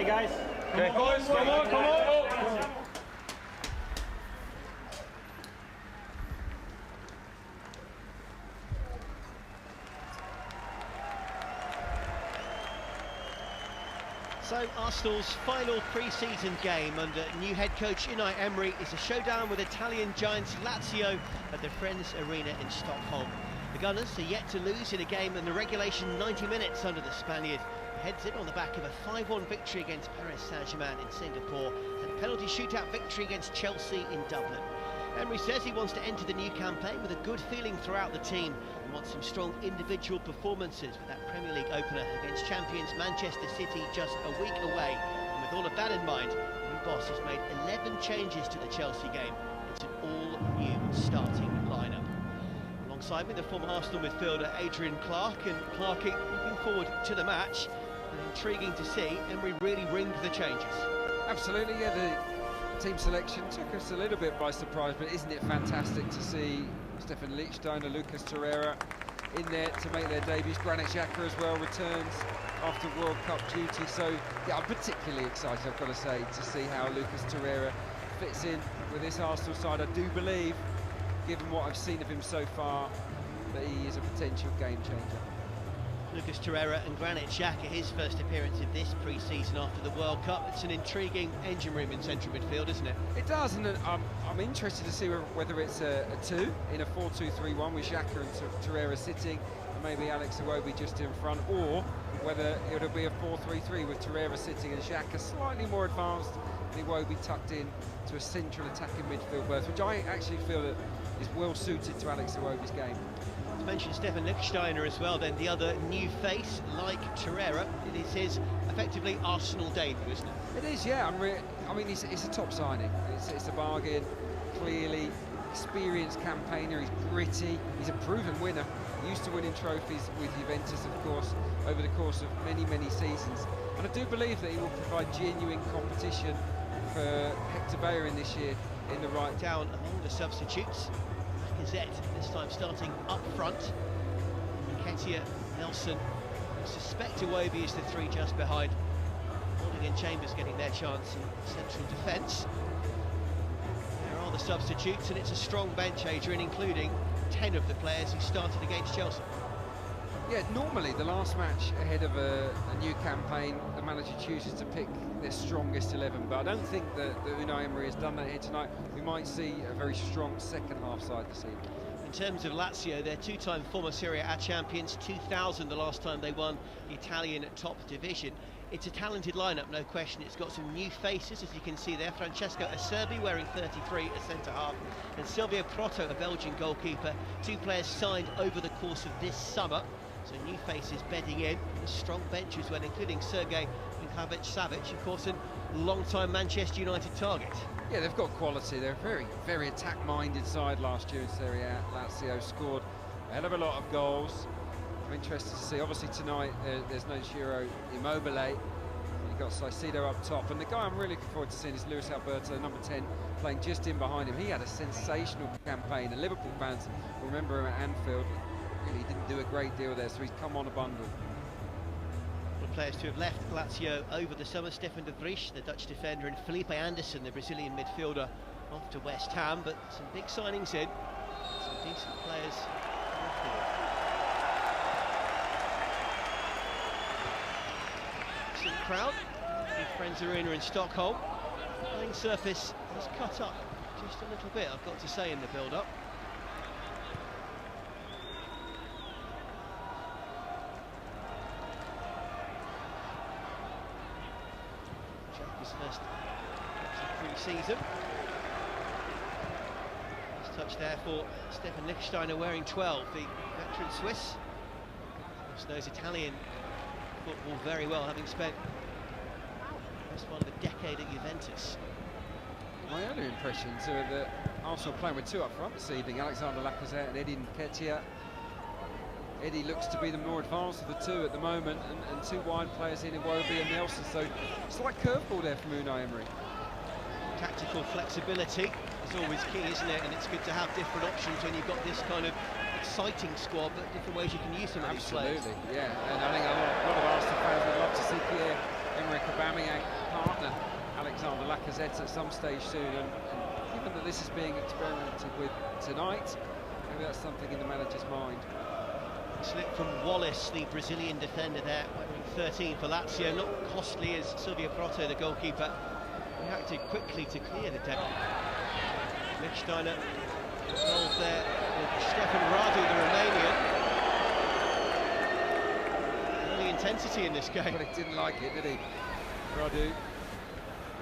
guys. Okay, boys, come on. So Arsenal's final pre-season game under new head coach Unai Emery is a showdown with Italian giants Lazio at the Friends Arena in Stockholm. The Gunners are yet to lose in a game in the regulation 90 minutes under the Spaniard, who heads in on the back of a 5-1 victory against Paris Saint-Germain in Singapore and a penalty shootout victory against Chelsea in Dublin. Emery says he wants to enter the new campaign with a good feeling throughout the team and wants some strong individual performances with that Premier League opener against champions Manchester City just a week away. And with all of that in mind, the new boss has made 11 changes to the Chelsea game. It's an all-new starting lineup. Alongside me, the former Arsenal midfielder Adrian Clark, and Clarky, looking forward to the match. And intriguing to see Emery really ring the changes. Absolutely, yeah. The team selection took us a little bit by surprise, but isn't it fantastic to see Stefan Lichtsteiner, Lucas Torreira in there to make their debuts. Granit Xhaka as well returns after World Cup duty. So yeah, I'm particularly excited, I've got to say, to see how Lucas Torreira fits in with this Arsenal side. I do believe, given what I've seen of him so far, that he is a potential game changer. Lucas Torreira and Granit Xhaka, his first appearance in this pre-season after the World Cup. It's an intriguing engine room in central midfield, isn't it? It does, and I'm interested to see whether it's a 2 in a 4-2-3-1 with Xhaka and Torreira sitting, and maybe Alex Iwobi just in front, or whether it'll be a 4-3-3 with Torreira sitting and Xhaka slightly more advanced and Iwobi tucked in to a central attacking midfield berth, which I actually feel that is well suited to Alex Iwobi's game. To mention Stefan Lichtsteiner as well, then the other new face, like Torreira, it is his effectively Arsenal debut, isn't it? It is, yeah. I mean, it's a top signing. It's a bargain. Clearly, experienced campaigner. He's gritty. He's a proven winner. Used to winning trophies with Juventus, of course, over the course of many, many seasons. And I do believe that he will provide genuine competition for Hector Bellerin this year in the right. Down among the substitutes. Gazette this time starting up front. Nketiah, Nelson, I suspect Iwobi is the 3 just behind. Holding and Chambers getting their chance in central defence. There are the substitutes, and it's a strong bench, Adrian, including 10 of the players who started against Chelsea. Yeah, normally the last match ahead of a new campaign, the manager chooses to pick their strongest 11, but I don't think that Unai Emery has done that here tonight. We might see a very strong second half side this evening. In terms of Lazio, they're 2-time former Serie A champions, 2000 the last time they won the Italian top division. It's a talented lineup, no question. It's got some new faces, as you can see there. Francesco Acerbi wearing 33 as centre-half, and Silvio Proto, a Belgian goalkeeper. 2 players signed over the course of this summer. So new faces bedding in, a strong bench as well, including Sergej Milinkovic-Savic, of course, a long-time Manchester United target. Yeah, they've got quality. They're a very, very attack-minded side last year in Serie A. Lazio scored a hell of a lot of goals. I'm interested to see, obviously tonight there's no Ciro Immobile. You've got Caicedo up top, and the guy I'm really looking forward to seeing is Luis Alberto, number 10, playing just in behind him. He had a sensational campaign, and Liverpool fans will remember him at Anfield. Really didn't do a great deal there, so he's come on a bundle. The players to have left Lazio over the summer: Stefan de Vrij, the Dutch defender, and Felipe Anderson, the Brazilian midfielder, off to West Ham. But some big signings in, some decent players coming forward. Excellent crowd, the Friends Arena in Stockholm. Playing surface has cut up just a little bit, I've got to say, in the build-up. First pre-season. First touch there for Stefan Lichtsteiner, wearing 12, the veteran Swiss. Of course, knows Italian football very well, having spent the best part of a decade at Juventus. My earlier impressions are that Arsenal playing with 2 up front this evening, Alexander Lacazette and Eddie Nketiah. Eddie looks to be the more advanced of the 2 at the moment, and 2 wide players in Iwobi and Nelson, so it's like curveball there from Unai Emery. Tactical flexibility is always key, isn't it? And it's good to have different options when you've got this kind of exciting squad, but different ways you can use some of these players. Absolutely, yeah, and I think a lot of Arsenal fans would love to see Pierre Emerick Aubameyang partner Alexander Lacazette at some stage soon, and given that this is being experimented with tonight, maybe that's something in the manager's mind. Slip from Wallace, the Brazilian defender there, wearing 13 for Lazio. Not costly as Silvio Proto, the goalkeeper, reacted quickly to clear the deck. Lichtsteiner involved there with Stefan Radu, the Romanian. Early intensity in this game. But he didn't like it, did he? Radu.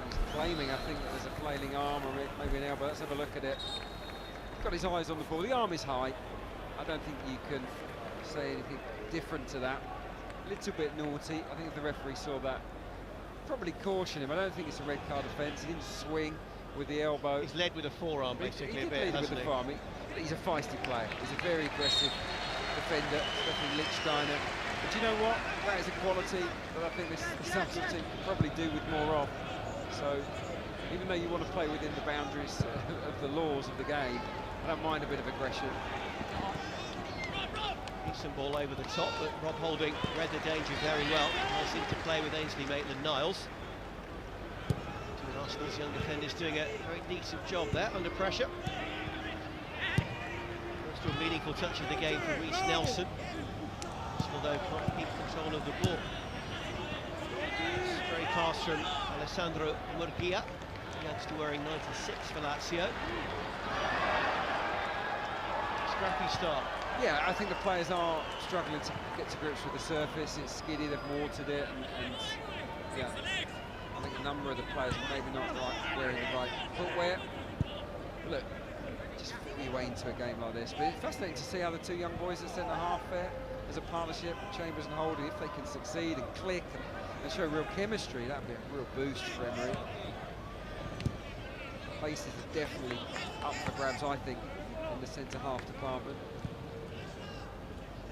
He's claiming, I think, that there's a flailing arm or maybe an elbow. Let's have a look at it. Got his eyes on the ball. The arm is high. I don't think you can say anything different to that. A little bit naughty. I think if the referee saw that, probably caution him. I don't think it's a red card offence. He didn't swing with the elbow. He's led with a forearm, basically, he a bit, with the forearm. He's a feisty player. He's a very aggressive defender, especially Lichtsteiner. But you know what? That is a quality that I think this Lazio team could probably do with more of. So, even though you want to play within the boundaries of the laws of the game, I don't mind a bit of aggression. Decent ball over the top, but Rob Holding read the danger very well. Nice interplay with Ainsley Maitland-Niles. Two of Arsenal's young defenders doing a very decent job there, under pressure. First a meaningful touch of the game for Reece Nelson. Arsenal, though, can't keep control of the ball. Stray pass from Alessandro Murgia, the youngster wearing 96 for Lazio. Scrappy start. Yeah, I think the players are struggling to get to grips with the surface. It's skiddy, they've watered it, and yeah, I think a number of the players maybe not wearing the right footwear. Look, just fit your way into a game like this. But it's fascinating to see how the two young boys at centre-half there, as a partnership, Chambers and Holding, if they can succeed and click and show real chemistry, that'd be a real boost for Emery. Places are definitely up for grabs, I think, in the centre-half department.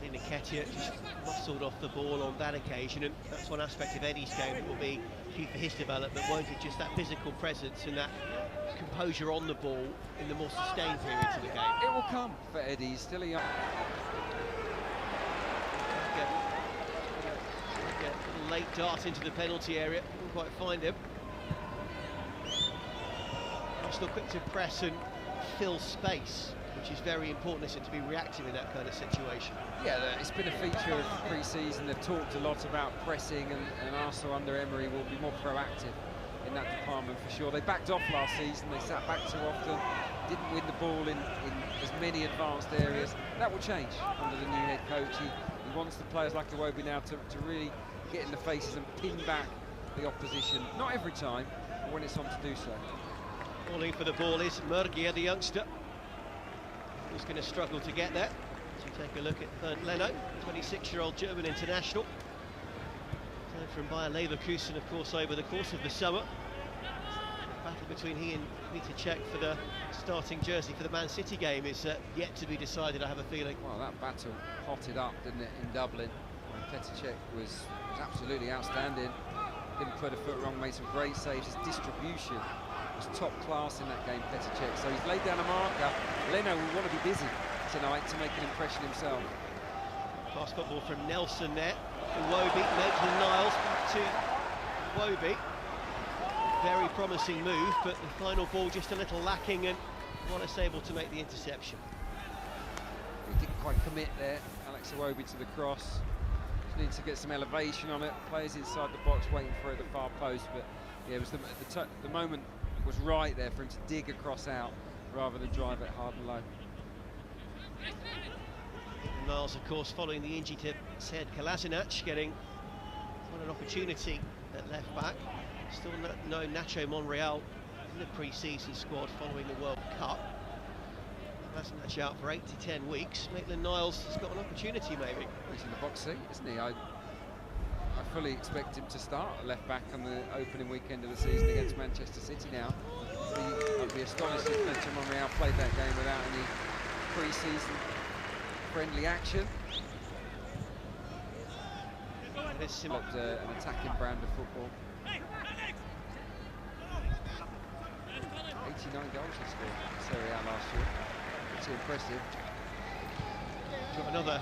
Nketiah just muscled off the ball on that occasion, and that's one aspect of Eddie's game that will be key for his development, won't it? Just that physical presence and that composure on the ball in the more sustained periods of the game. It will come for Eddie, he's still a young... A late dart into the penalty area, couldn't quite find him. Arsenal quick to press and fill space, which is very important, isn't it, to be reactive in that kind of situation. Yeah, it's been a feature of pre-season. They've talked a lot about pressing, and Arsenal under Emery will be more proactive in that department for sure. They backed off last season, they sat back too often, didn't win the ball in as many advanced areas. That will change under the new head coach. He wants the players like Iwobi now to really get in the faces and pin back the opposition. Not every time, but when it's on to do so. Calling for the ball is Murgia, the youngster. He's going to struggle to get there. So take a look at Bernd Leno, 26-year-old German international. Played from Bayer Leverkusen, of course, over the course of the summer. Battle between he and Peter Cech for the starting jersey for the Man City game is yet to be decided, I have a feeling. Well, that battle hotted up, didn't it, in Dublin, when Peter Cech was absolutely outstanding. Didn't put a foot wrong, made some great saves. His distribution was top class in that game, Petr Cech. So he's laid down a marker. Leno will want to be busy tonight to make an impression himself. Pass football from Nelson there. Iwobi, Maitland-Niles back to Iwobi. Very promising move, but the final ball just a little lacking, and Wallace able to make the interception. He didn't quite commit there, Alex Iwobi, to the cross. Just needs to get some elevation on it. Players inside the box waiting for it at the far post, but yeah, it was the moment was right there for him to dig a cross out rather than drive it hard and low. Niles, of course, following the injury to Sead Kolasinac, getting an opportunity at left back. Still no Nacho Monreal in the pre-season squad following the World Cup. Kolasinac out for 8 to 10 weeks. Maitland-Niles has got an opportunity, maybe. He's in the box seat, isn't he? I fully expect him to start at left back on the opening weekend of the season against Manchester City now. I'd be astonished if Nacho Monreal played that game without any pre-season friendly action. It's an attacking brand of football. 89 goals he scored in Serie A last year. Pretty impressive. Got another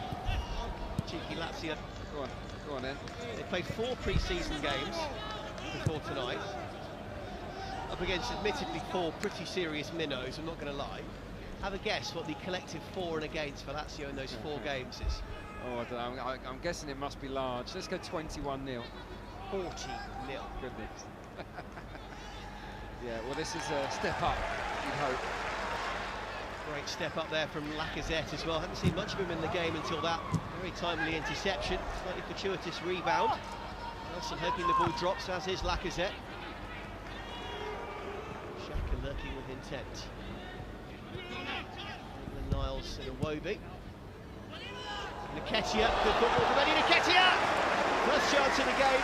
cheeky Lazio Go on then. They played 4 pre-season games before tonight, up against admittedly 4 pretty serious minnows, I'm not going to lie. Have a guess what the collective for and against for Lazio in those 4 games is. Oh, I don't know. I'm guessing it must be large. Let's go 21-0. 40-0. Goodness. Yeah, well, this is a step up, you'd hope. Great step up there from Lacazette as well. Haven't seen much of him in the game until that very timely interception. Slightly fortuitous rebound. Nelson hoping the ball drops, as is Lacazette. Xhaka lurking with intent. Niles and Iwobi. Nketiah, good football from Eddie Nketiah! First chance of the game.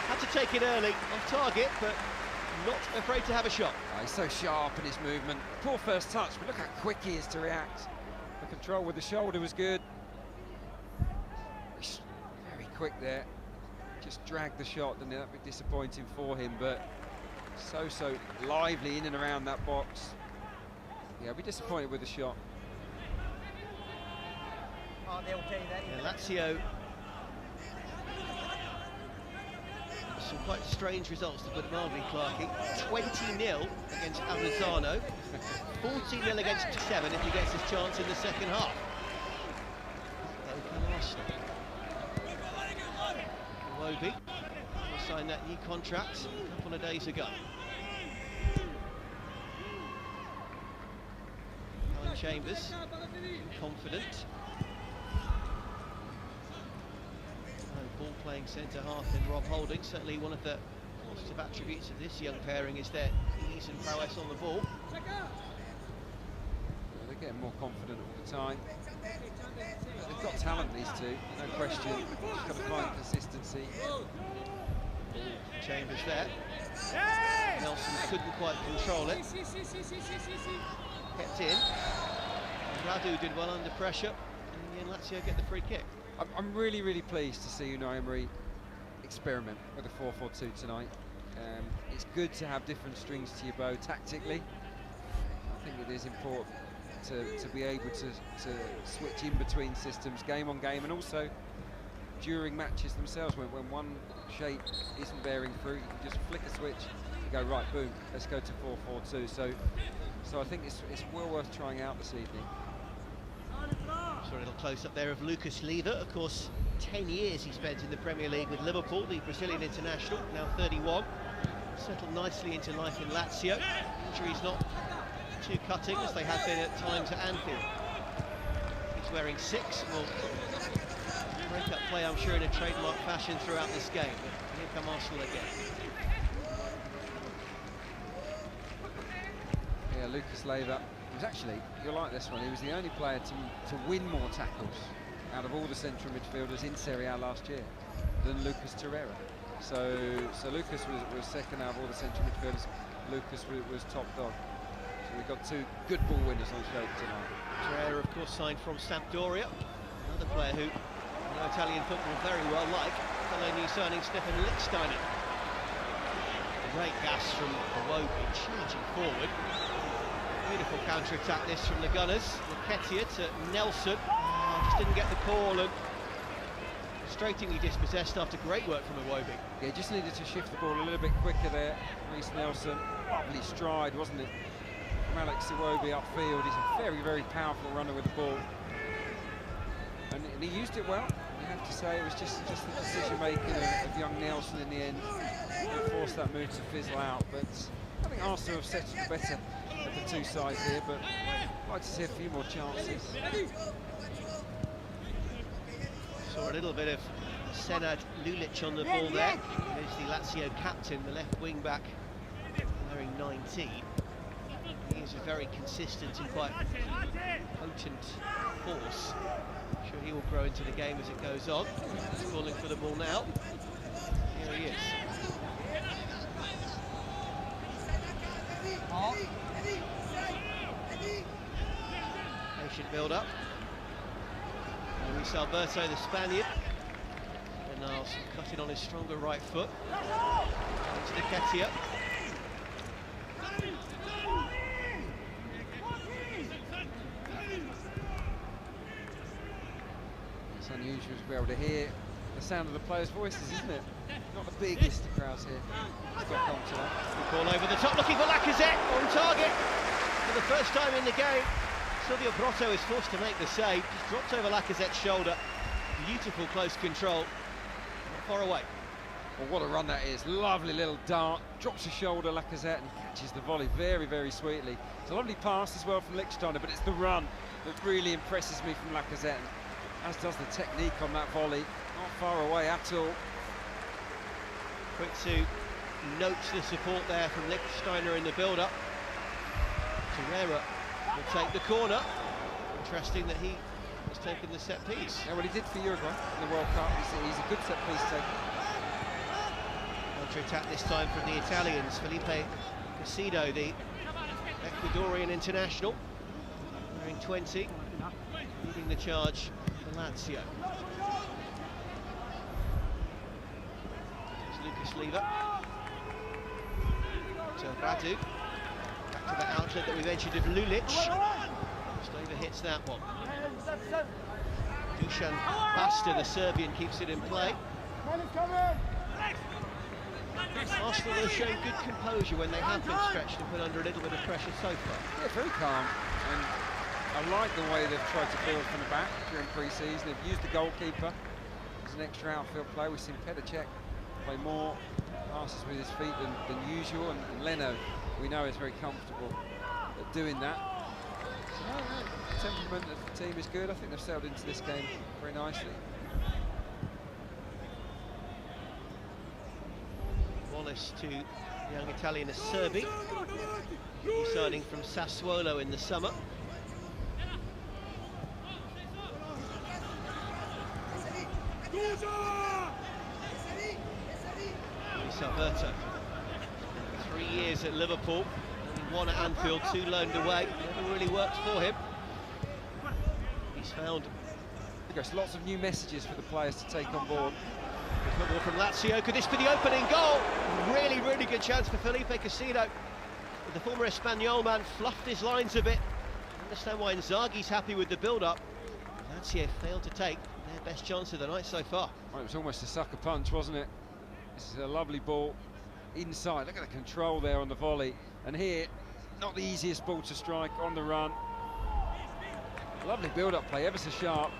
Had to take it early, off target, but not afraid to have a shot. Oh, he's so sharp in his movement. Poor first touch, but look how quick he is to react. The control with the shoulder was good. He's very quick there. Just dragged the shot, and that'd be disappointing for him, but so lively in and around that box. Yeah, I'll be disappointed with the shot. Yeah, Lazio, some quite strange results to put it mildly, Clarkey. 20-0 against Avezzano, 14-0 against 7 if he gets his chance in the second half. Open Arsenal. Iwobi signed that new contract a couple of days ago. Alan Chambers, confident. Ball playing centre half in Rob Holding. Certainly one of the positive attributes of this young pairing is their ease and prowess on the ball. They're getting more confident all the time. They've got talent, these two, no question. Just got to find consistency. Chambers there. Nelson couldn't quite control it. Kept in. Radu did well under pressure, and then Lazio get the free kick. I'm really pleased to see Unai Emery experiment with a 4-4-2 tonight. It's good to have different strings to your bow tactically. I think it is important to be able to switch in between systems, game on game, and also during matches themselves. When one shape isn't bearing fruit, you can just flick a switch and go, right, boom, let's go to 4-4-2. So I think it's well worth trying out this evening. Saw a little close-up there of Lucas Leiva. Of course, 10 years he spent in the Premier League with Liverpool, the Brazilian international, now 31. Settled nicely into life in Lazio. Injuries not too cutting as they have been at times at Anfield. He's wearing 6. Will break up play, I'm sure, in a trademark fashion throughout this game. But here come Arsenal again. Yeah, Lucas Leiva. Was actually, you'll like this one, he was the only player to win more tackles out of all the central midfielders in Serie A last year than Lucas Torreira. So Lucas was second out of all the central midfielders. Lucas was top dog. So we've got 2 good ball winners on show tonight. Torreira, of course, signed from Sampdoria. Another player who I know Italian football very well, like fellow new signing Stefan Lichtsteiner. Great gas from Iwobi, charging forward. Beautiful counter-attack this from the Gunners. Nketiah to Nelson. Just didn't get the call, and frustratingly dispossessed after great work from Iwobi. Yeah, just needed to shift the ball a little bit quicker there. Reece Nelson, lovely stride, wasn't it? From Alex Iwobi upfield. He's a very powerful runner with the ball. And he used it well, you have to say. It was just the decision-making of young Nelson in the end that forced that move to fizzle out. But I think Arsenal have settled better at the 2 sides here, but I'd like to see a few more chances. Saw a little bit of Senad Lulic on the ball there. There's the Lazio captain, the left wing back, wearing 19. He is a very consistent and quite potent force. I'm sure he will grow into the game as it goes on. He's calling for the ball now. Here he is. Patient build-up. Luis Alberto, the Spaniard. And now cutting on his stronger right foot. Into Nketiah. It's unusual to be able to hear the sound of the players' voices, isn't it? Not the biggest of crowds here. Stockholm tonight. Good ball over the top, looking for Lacazette on target. For the first time in the game, Silvio Brotto is forced to make the save. Just dropped over Lacazette's shoulder. Beautiful close control. Not far away. Well, what a run that is. Lovely little dart. Drops his shoulder, Lacazette, and catches the volley very, very sweetly. It's a lovely pass as well from Lichtsteiner, but it's the run that really impresses me from Lacazette, as does the technique on that volley. Not far away at all. Quick to note the support there from Lichtsteiner in the build-up. Torreira will take the corner. Interesting that he has taken the set piece. Yeah, well, he did for Uruguay in the World Cup. He's a good set piece taker. Counter-attack this time from the Italians. Felipe Casido, the Ecuadorian international, wearing 20, leading the charge for Lazio. There's Lucas Leiva. To Radu. Back to the outlet that we mentioned of Lulic. Leiva hits that one. Dusan Basta, the Serbian, keeps it in play. Arsenal have shown good composure when they have been stretched and put under a little bit of pressure so far. Yeah, very calm. And I like the way they've tried to build from the back during pre-season. They've used the goalkeeper as an extra outfield player. We've seen Petacek play more passes with his feet than usual, and Leno, we know, is very comfortable at doing that. So, the temperament of the team is good. I think they've settled into this game very nicely. Wallace to young Italian Acerbi, signing from Sassuolo in the summer. Luis Alberto, 3 years at Liverpool, only 1 at Anfield, 2 loaned away. Never really worked for him. He's found. There's lots of new messages for the players to take on board. Good football from Lazio. Could this be the opening goal? Really, really good chance for Felipe Casido. But the former Espanyol man fluffed his lines a bit. I understand why Inzaghi's happy with the build-up. Lazio failed to take their best chance of the night so far. Well, it was almost a sucker punch, wasn't it? This is a lovely ball inside. Look at the control there on the volley. And here, not the easiest ball to strike on the run. Lovely build-up play, ever so sharp.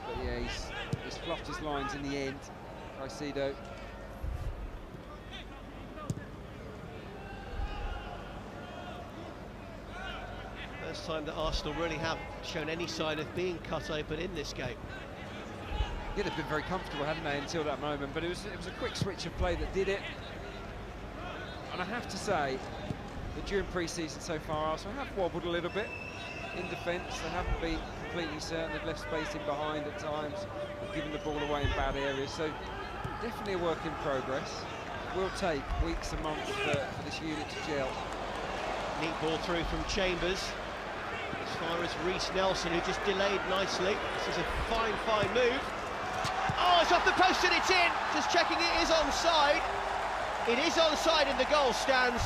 But yeah, he's fluffed his lines in the end. Caicedo. First time that Arsenal really have shown any sign of being cut open in this game. Yeah, they've been very comfortable, haven't they, until that moment. But it was a quick switch of play that did it. And I have to say that during pre-season so far, Arsenal have wobbled a little bit in defence. They haven't been completely certain. They've left space in behind at times. They've given the ball away in bad areas. So definitely a work in progress. It will take weeks and months for this unit to gel. Neat ball through from Chambers. As far as Reece Nelson, who just delayed nicely. This is a fine, fine move. Oh, it's off the post and it's in. Just checking it is onside. It is onside in the goal stands.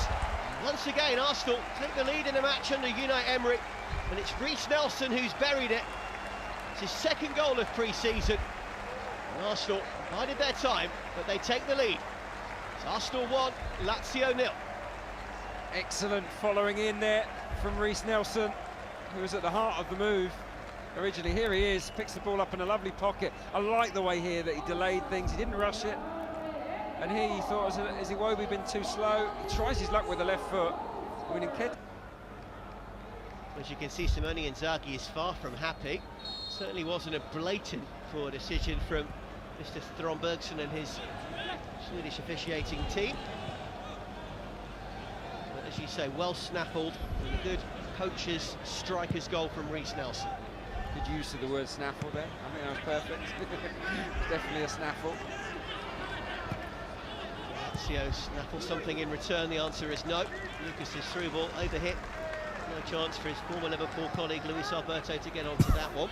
Once again, Arsenal take the lead in the match under Unai Emery. And it's Reece Nelson who's buried it. It's his second goal of pre-season. And Arsenal bided their time, but they take the lead. It's Arsenal 1, Lazio 0. Excellent following in there from Reece Nelson, who was at the heart of the move originally. Here he is, picks the ball up in a lovely pocket. I like the way here that he delayed things, he didn't rush it. And here he thought, has Iwobi been too slow? He tries his luck with the left foot. I mean, as you can see, Simone Inzaghi is far from happy. Certainly wasn't a blatant poor decision from Mr. Strombergsen and his Swedish officiating team. But as you say, well snaffled, and a good coach's striker's goal from Reece Nelson. Good use of the word snaffle there. I think that was perfect. Definitely a snaffle. Lazio snaffle something in return. The answer is no. Lucas's through ball overhit. No chance for his former Liverpool colleague Luis Alberto to get onto that one.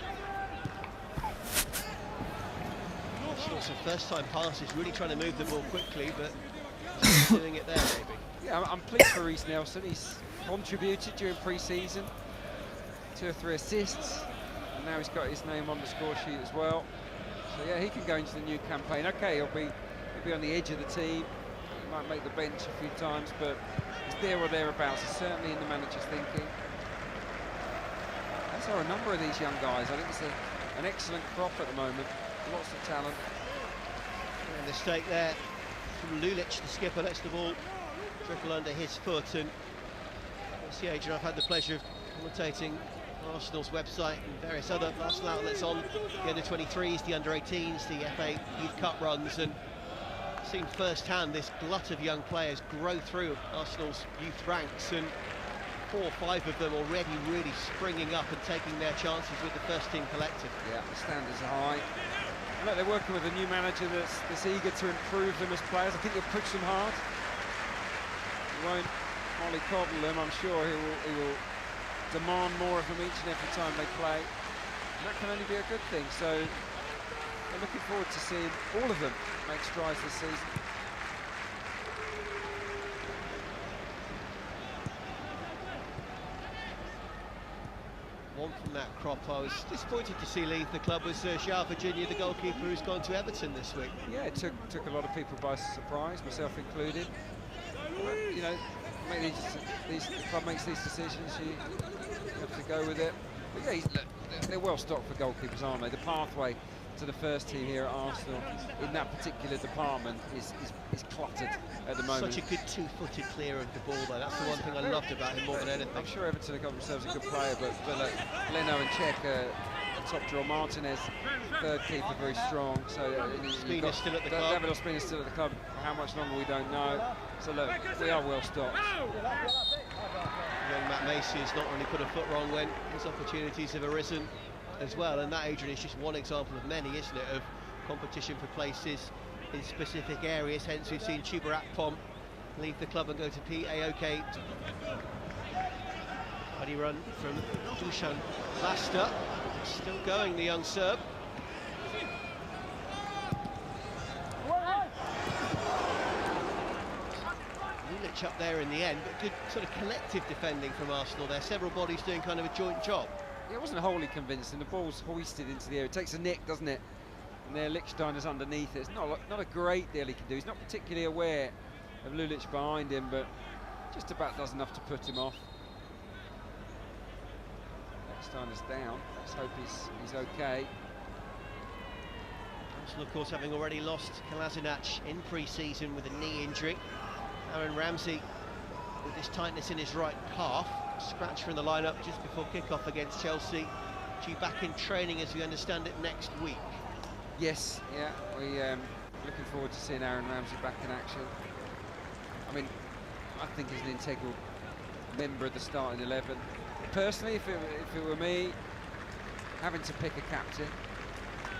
Arsenal's first-time passes, really trying to move the ball quickly, but doing it there maybe. Yeah, I'm pleased for Reece Nelson. He's contributed during pre-season, 2 or 3 assists, and now he's got his name on the score sheet as well. So yeah, he can go into the new campaign. Okay, he'll be on the edge of the team. He might make the bench a few times, but he's there or thereabouts. He's certainly in the manager's thinking. As are a number of these young guys. I think it's an excellent crop at the moment. Lots of talent. And the mistake there from Lulic, the skipper, lets the ball trickle under his foot. And that's the age, I've had the pleasure of commentating Arsenal's website and various other Arsenal outlets on the under-23s, the under-18s, the FA Youth Cup runs, and seen firsthand this glut of young players grow through Arsenal's youth ranks, and 4 or 5 of them already really springing up and taking their chances with the first team collective. Yeah, the standards are high. Look, they're working with a new manager that's eager to improve them as players. I think he'll push them hard. He won't mollycoddle them. I'm sure he will demand more of them each and every time they play. And that can only be a good thing. So we're looking forward to seeing all of them make strides this season. One from that crop I was disappointed to see leave the club was João Virginia, the goalkeeper who's gone to Everton this week. Yeah, it took a lot of people by surprise, myself included. But, you know, the club makes these decisions, you have to go with it. But yeah, look, they're well stocked for goalkeepers, aren't they? The pathway to the first team here at Arsenal in that particular department is cluttered at the moment. Such a good two-footed clear of the ball, though. That's the one thing I loved about him more than anything. I'm sure Everton have got themselves a good player, but look, Leno and Cech top draw. Martinez, third keeper, very strong. So Spina's still at the club. David Ospina's still at the club. How much longer we don't know. So look, we are well stocked. Young Matt Macy has not really put a foot wrong when his opportunities have arisen as well, and that, Adrian, is just one example of many, isn't it, of competition for places in specific areas. Hence we've seen Chuba Akpom leave the club and go to PAOK. Tidy run from Dusan Vasta, still going, the young Serb. Lulic up there in the end, but good sort of collective defending from Arsenal there. Several bodies doing kind of a joint job. It wasn't wholly convincing. The ball's hoisted into the air. It takes a nick, doesn't it? And there, Lichtsteiner's underneath it. It's not a great deal he can do. He's not particularly aware of Lulic behind him, but just about does enough to put him off. Lichtsteiner's down. Let's hope he's okay. Arsenal, of course, having already lost Kolasinac in pre-season with a knee injury. Aaron Ramsey with this tightness in his right calf. Scratch from the lineup just before kick-off against Chelsea. Due back in training, as we understand it, next week. Yes, yeah, we're looking forward to seeing Aaron Ramsey back in action. I mean, I think he's an integral member of the starting 11. Personally, if it were me, having to pick a captain,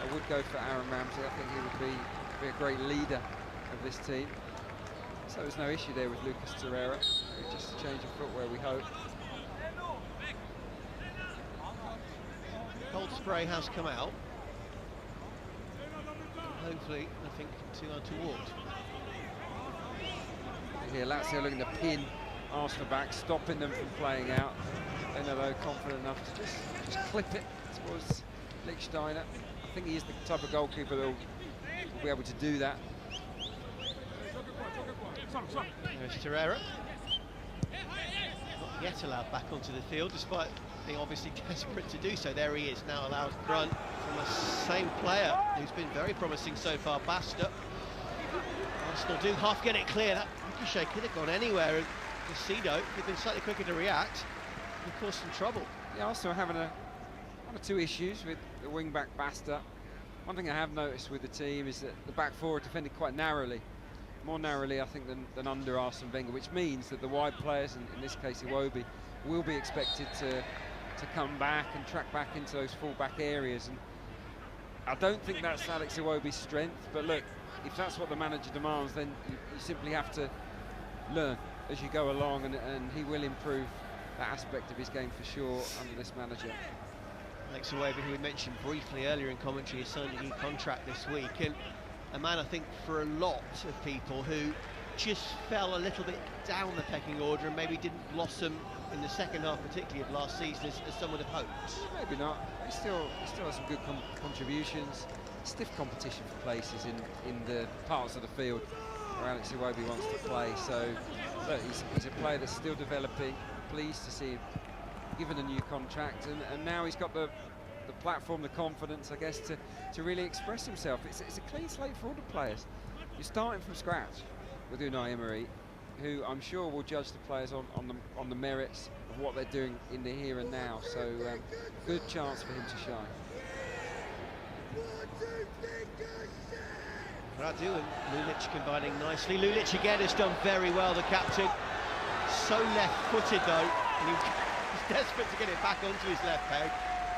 I would go for Aaron Ramsey. I think he would be a great leader of this team. So there's no issue there with Lucas Torreira. Just a change of footwear, we hope. Cold spray has come out. Hopefully nothing too untoward. Here, Lazio looking to pin Arsenal back, stopping them from playing out. They're though confident enough to just clip it towards Lichtsteiner. I think he is the type of goalkeeper that will be able to do that. There's Torreira. Not yet allowed back onto the field, despite being obviously desperate to do so. There he is, now allowed run from the same player who's been very promising so far, Basta. Arsenal do half get it clear. That ricochet could have gone anywhere, and Casido, who'd been slightly quicker to react, would cause some trouble. Yeah, Arsenal having one or two issues with the wing-back Basta. One thing I have noticed with the team is that the back four are defended quite narrowly. More narrowly, I think, than under Arsene Wenger, which means that the wide players, and in this case Iwobi, will be expected to come back and track back into those full-back areas. And I don't think that's Alex Iwobi's strength, but look, if that's what the manager demands, then you simply have to learn as you go along, and he will improve that aspect of his game for sure under this manager. Alex Iwobi, who we mentioned briefly earlier in commentary, has signed a new contract this week, and a man, I think, for a lot of people who just fell a little bit down the pecking order and maybe didn't blossom in the second half, particularly of last season, as some would have hoped. Maybe not. He still has some good contributions. stiff competition for places in the parts of the field where Alex Iwobi wants to play. So look, he's a player that's still developing. Pleased to see him given a new contract, and now he's got the platform, the confidence, I guess, to really express himself. It's a clean slate for all the players. You're starting from scratch with Unai Emery, who I'm sure will judge the players on the merits of what they're doing in the here and now. So good chance for him to shine. Radu and Lulic combining nicely. Lulic again has done very well, the captain. So left-footed though, and he was desperate to get it back onto his left peg,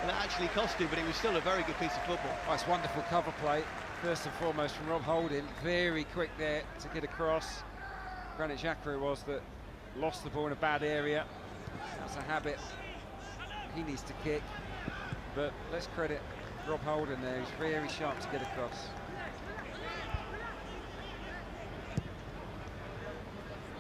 and that actually cost him, but it was still a very good piece of football. Oh, it's wonderful cover play, first and foremost from Rob Holding. Very quick there to get across. Granit Xhaka it was that lost the ball in a bad area. That's a habit he needs to kick, but let's credit Rob Holding there. He's very sharp to get across.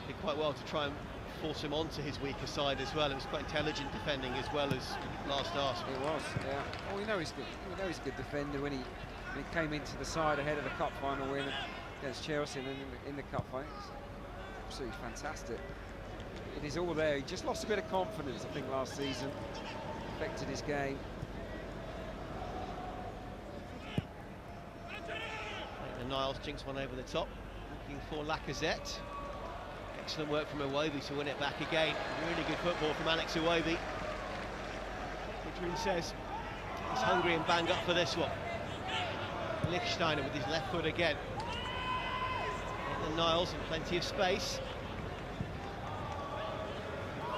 Did quite well to try and force him onto his weaker side as well. It was quite intelligent defending as well as last ask. It was, yeah. Well, we know he's good. We know he's a good defender when he came into the side ahead of the cup final win against Chelsea and in the cup final. It's absolutely fantastic. It is all there. He just lost a bit of confidence, I think, last season. Affected his game. And Niles jinks one over the top, looking for Lacazette. Excellent work from Iwobi to win it back again. Really good football from Alex Iwobi. Adrian says he's hungry and bang up for this one. Lichtsteiner with his left foot again. And Niles in plenty of space.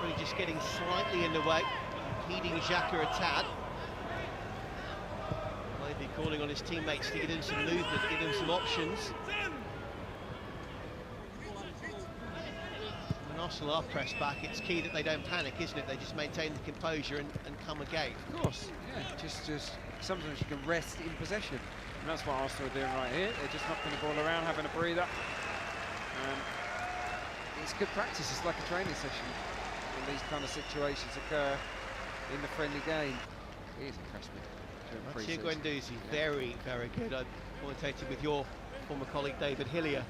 Really just getting slightly in the way, heeding Xhaka a tad. Maybe calling on his teammates to give him some movement, give him some options. Arsenal are pressed back, it's key that they don't panic, isn't it? They just maintain the composure and come again. Of course, yeah. Just sometimes you can rest in possession, and that's what Arsenal are doing right here. They're just knocking the ball around, having a breather. It's good practice. It's like a training session when these kind of situations occur in the friendly game. He is impressed me. Mathieu Guendouzi, very, very good. I commentated with your former colleague David Hillier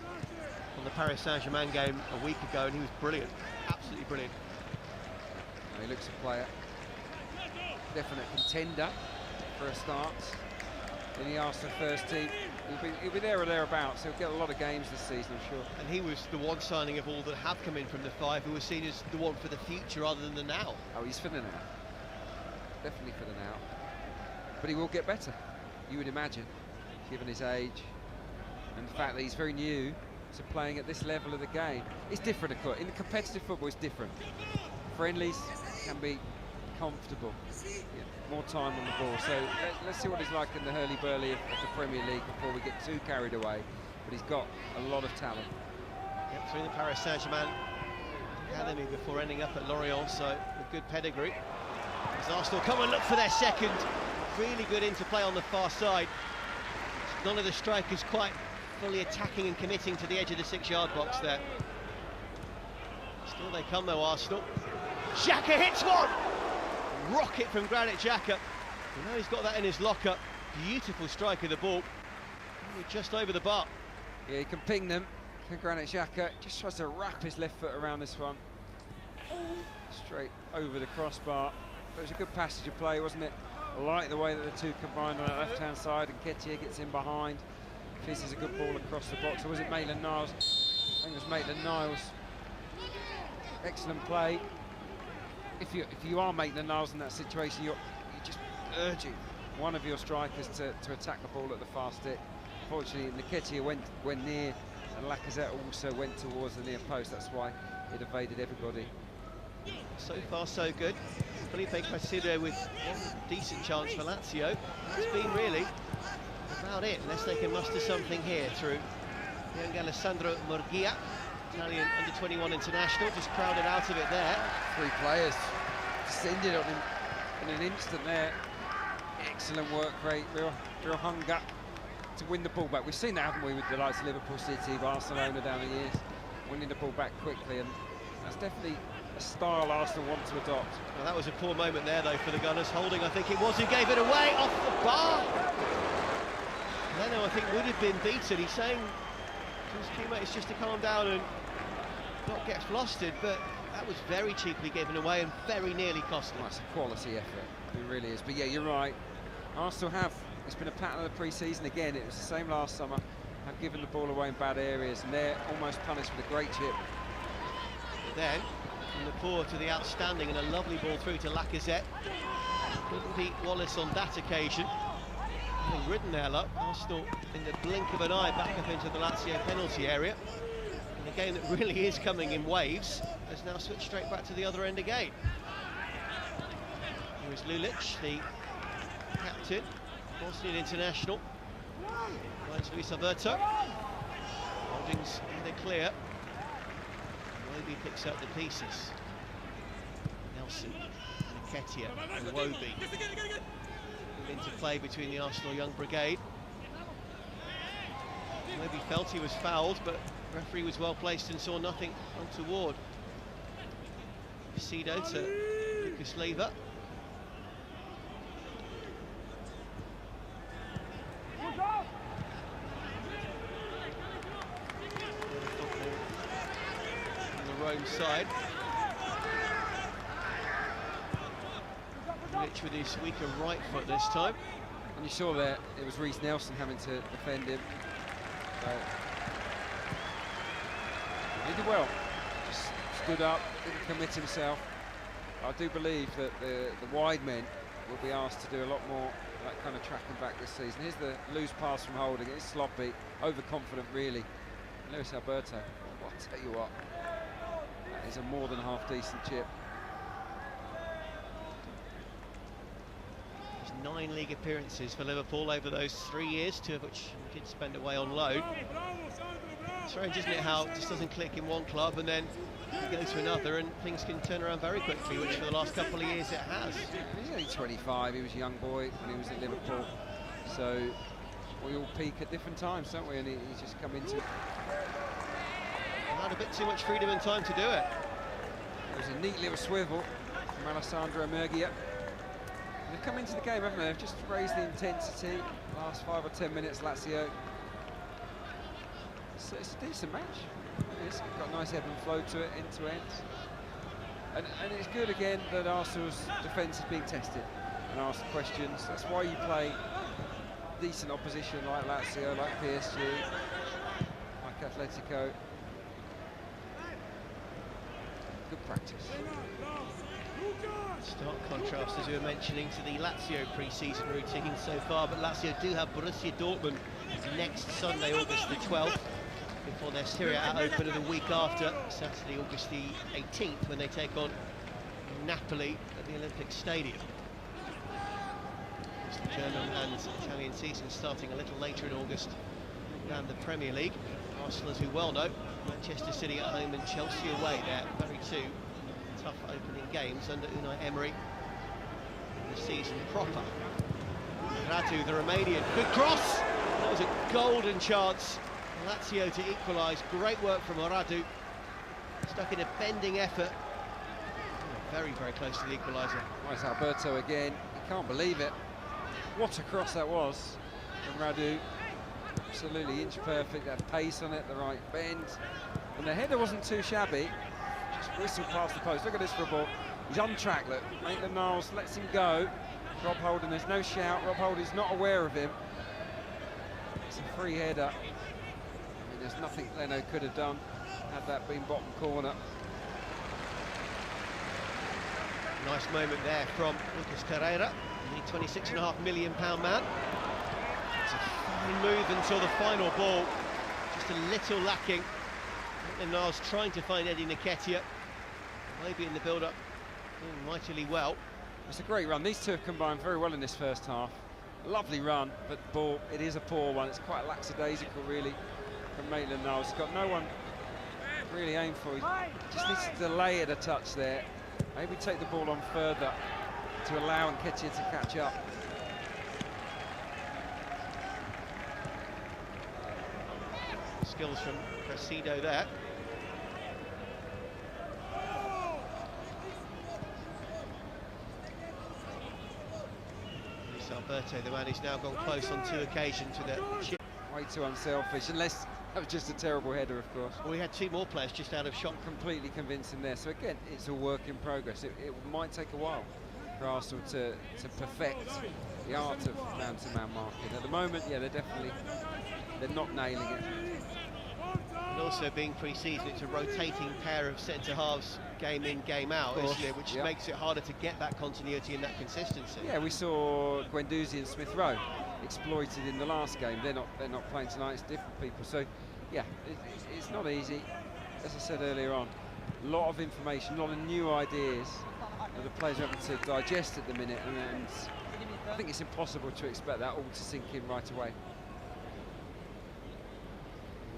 on the Paris Saint-Germain game a week ago, and he was brilliant, absolutely brilliant. He looks a player, definite contender for a start in the Arsenal first team. He'll be there or thereabouts. He'll get a lot of games this season, I'm sure. And he was the one signing of all that have come in from the five who was seen as the one for the future rather than the now. Oh, he's for the now, definitely for the now. But he will get better, you would imagine, given his age and the fact that he's very new to playing at this level of the game. It's different, of course. In the competitive football, it's different. Friendlies can be comfortable, more time on the ball. So let's see what he's like in the hurly-burly of the Premier League before we get too carried away. But he's got a lot of talent. Yep, through the Paris Saint-Germain academy before ending up at Lorient, so a good pedigree. As Arsenal come and look for their second, really good interplay on the far side. None of the strikers quite fully attacking and committing to the edge of the 6-yard box there. Still they come though, Arsenal. Xhaka hits one! Rocket from Granit Xhaka. You know he's got that in his locker. Beautiful strike of the ball. Just over the bar. Yeah, he can ping them. Granit Xhaka just tries to wrap his left foot around this one. Straight over the crossbar. It was a good passage of play, wasn't it? I like the way that the two combined on that left-hand side, and Nketiah gets in behind. Fizzes a good ball across the box. Or was it Maitland-Niles? I think it was Maitland-Niles. Excellent play. If you are Maitland-Niles in that situation, you're just urging one of your strikers to attack the ball at the far stick. Unfortunately, Nketiah went near, and Lacazette also went towards the near post. That's why it evaded everybody. So far, so good. Felipe Caicedo with one decent chance for Lazio. It's been really about it, unless they can muster something here through young Alessandro Murguia, Italian under-21 international, just crowded out of it there. 3 players descended on him in an instant there. Excellent work rate, real hunger to win the ball back. We've seen that, haven't we, with the likes of Liverpool City, Barcelona down the years, winning the ball back quickly, and that's definitely a style Arsenal want to adopt. Well, that was a poor moment there, though, for the Gunners. Holding, I think it was, who gave it away off the bar. Leno, I think, would have been beaten. He's saying to his teammates just to calm down and not get flustered, but that was very cheaply given away and very nearly cost them. Well, it's a quality effort, it really is. But yeah, you're right. Arsenal it's been a pattern of the pre-season again. It was the same last summer. Have given the ball away in bad areas, and they're almost punished with a great chip. Then, from the poor to the outstanding, and a lovely ball through to Lacazette. Couldn't beat Wallace on that occasion. Having ridden their luck, Arsenal in the blink of an eye back up into the Lazio penalty area. In a game that really is coming in waves, has now switched straight back to the other end again. Here is Lulic, the captain, Bosnian international. Finds Luis Alberto. Holdings either clear. Wobie picks up the pieces. Nelson, Nketiah and Wobie. Move into play between the Arsenal young brigade. Wobie felt he was fouled, but the referee was well placed and saw nothing untoward. Caicedo to Lucas Leiva. Rome side. Mitch with his weaker right foot this time. And you saw there, it was Reece Nelson having to defend him. So, he did well. Just stood up, didn't commit himself. I do believe that the wide men will be asked to do a lot more that kind of tracking back this season. Here's the loose pass from Holding. It's sloppy, overconfident really. Luis Alberto, well, I'll tell you what. Is a more than half decent chip. There's 9 league appearances for Liverpool over those 3 years, 2 of which he did spend away on loan. Strange, isn't it, how it just doesn't click in one club and then you go to another and things can turn around very quickly, which for the last couple of years it has. He's only 25, he was a young boy when he was at Liverpool. So we all peak at different times, don't we? And he's just come into it. Had a bit too much freedom and time to do it. It was a neat little swivel from Alessandro Murgia. They've come into the game, haven't they? They've just raised the intensity. Last 5 or 10 minutes, Lazio. So it's a decent match. It's got a nice ebb and flow to it, end to end. And it's good again that Arsenal's defence is being tested and asked questions. That's why you play decent opposition like Lazio, like PSG, like Atletico. Good practice. Stark contrast, as you were mentioning, to the Lazio pre-season routine so far, but Lazio do have Borussia Dortmund next Sunday, August the 12th, before their Serie A open of the week after, Saturday, August the 18th, when they take on Napoli at the Olympic Stadium. The German and Italian season starting a little later in August than the Premier League. Arsenal, as we well know, Manchester City at home and Chelsea away. They're very 2 tough opening games under Unai Emery in the season proper. Radu, the Romanian, good cross! That was a golden chance for Lazio to equalise. Great work from Radu. Stuck in a bending effort. Very, very close to the equaliser. Nice Alberto again. You can't believe it. What a cross that was from Radu. Absolutely inch perfect, that pace on it, the right bend. And the header wasn't too shabby. Just whistled past the post. Look at this for a ball. He's on track, look. Maitland-Niles lets him go. Rob Holding, there's no shout. Rob Holding's not aware of him. It's a free header. I mean, there's nothing Leno could have done had that been bottom corner. Nice moment there from Lucas Torreira, the £26.5 million man. It's a fine move until the final ball, just a little lacking. And Niles trying to find Eddie Nketiah, maybe in the build-up, doing mightily well. It's a great run. These two have combined very well in this first half. Lovely run, but the ball, it is a poor one. It's quite lackadaisical, really, from Maitland-Niles. He's got no one really aimed for. He just needs to delay it a touch there. Maybe take the ball on further to allow Nketiah to catch up. Skills from Caicedo there. Alberto, the man who's now gone close on 2 occasions with a chip. Way too unselfish, unless that was just a terrible header, of course. Well, we had 2 more players just out of shot. Completely convincing there. So again, it's a work in progress. It might take a while for Arsenal to perfect the art of man-to-man marking. At the moment, yeah, they're not nailing it. And also being pre-season, it's a rotating pair of centre-halves game in, game out, isn't it? Which makes it harder to get that continuity and that consistency. Yeah, we saw Guendouzi and Smith Rowe exploited in the last game. They're not playing tonight. It's different people. So, yeah, it's not easy. As I said earlier on, a lot of information, a lot of new ideas that the players are having to digest at the minute, and I think it's impossible to expect that all to sink in right away.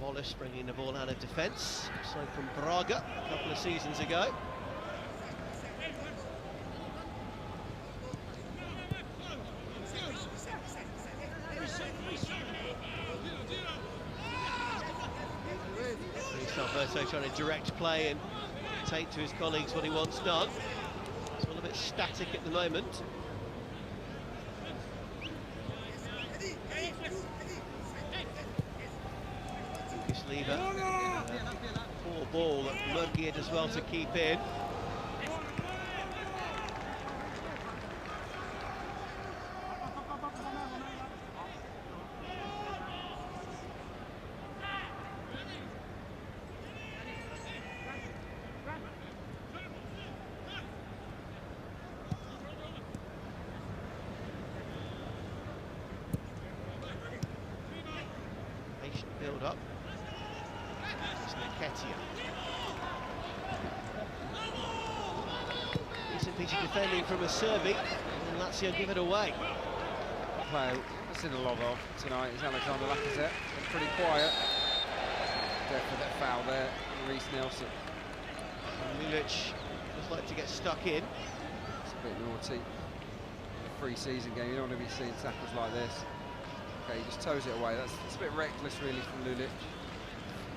Wallace bringing the ball out of defence, so from Braga a couple of seasons ago. Alberto trying to direct play and take to his colleagues what he wants done. It's all a bit static at the moment. Lucas Leiva, poor ball that Murgia does well to keep in. Build up. It's Nketiah. Decent piece of defending from a Serbi, and Lazio give it away. Player I've seen a lot of tonight is Alexander Lacazette. Been pretty quiet. Definitely that foul there, Reece Nelson. And Milic just like to get stuck in. It's a bit naughty. In a pre-season game, you don't want to be seeing tackles like this. Okay, he just toes it away. That's a bit reckless, really, from Lulic.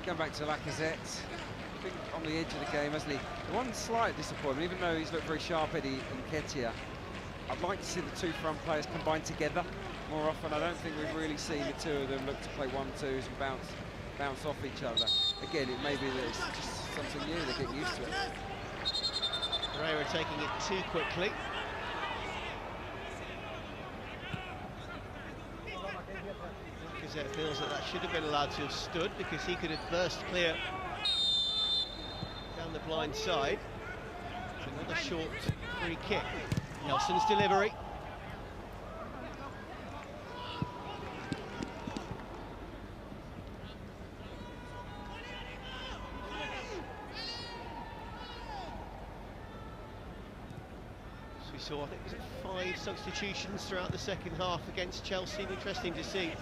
Going back to Lacazette, I think on the edge of the game, hasn't he? The one slight disappointment, even though he's looked very sharp, Eddie and Nketiah, I'd like to see the 2 front players combined together more often. I don't think we've really seen the 2 of them look to play 1-2s and bounce off each other. Again, it may be that it's just something new, they're getting used to it. Pereira taking it too quickly. It feels that should have been allowed to have stood, because he could have burst clear down the blind side. Another short free kick. Nelson's delivery. So we saw, I think, was it 5 substitutions throughout the second half against Chelsea. Interesting to see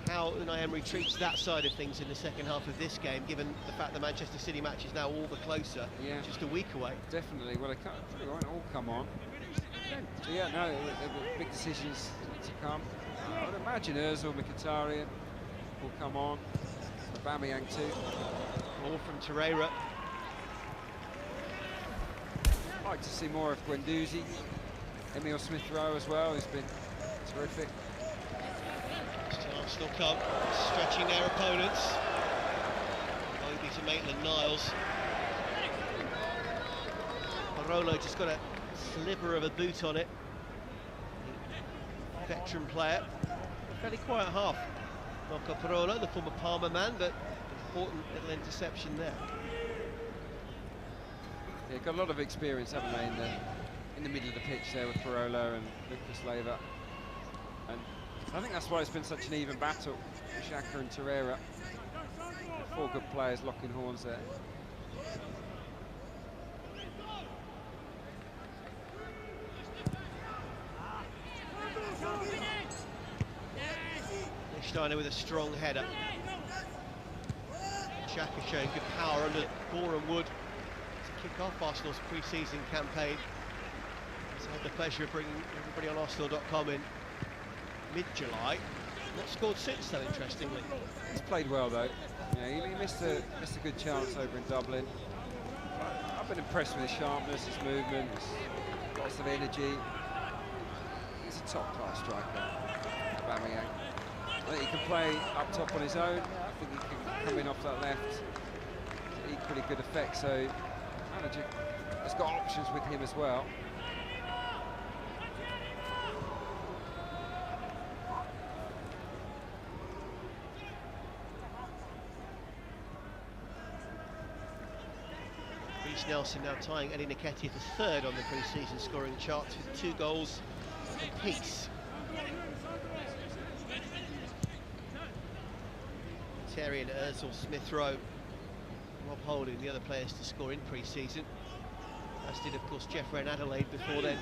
how Unai Emery treats that side of things in the second half of this game, given the fact the Manchester City match is now all the closer, just a week away. Definitely. Well, they won't all come on. So yeah, no, there were big decisions to come. I would imagine Ozil, Mkhitaryan will come on. Aubameyang too. All from Torreira. I'd like to see more of Guendouzi. Emile Smith-Rowe as well, who's been terrific. Arsenal come, stretching their opponents. Maybe to Maitland-Niles. Barolo just got a sliver of a boot on it. Veteran player. Fairly quiet half. Marco Barolo, the former Parma man, but important little interception there. Yeah, got a lot of experience, haven't they, in the middle of the pitch there with Barolo and Lucas Leiva. And I think that's why it's been such an even battle with Xhaka and Torreira. 4 good players locking horns there. Steiner with a strong header. Xhaka showing good power under Boreham Wood to kick off Arsenal's pre-season campaign. So I had the pleasure of bringing everybody on Arsenal.com in mid-July. Not scored since, though, interestingly. He's played well, though. Yeah, he missed a good chance over in Dublin. I've been impressed with his sharpness, his movement, lots of energy. He's a top-class striker, Aubameyang. I think he can play up top on his own. I think he can come in off that left to equally good effect. So, manager has got options with him as well. Nelson now tying Eddie Nketiah for third on the pre-season scoring charts with 2 goals apiece. Terry and Ozil, Smith Rowe, Rob Holding, the other players to score in pre-season. As did, of course, Jeffrey and Adelaide before then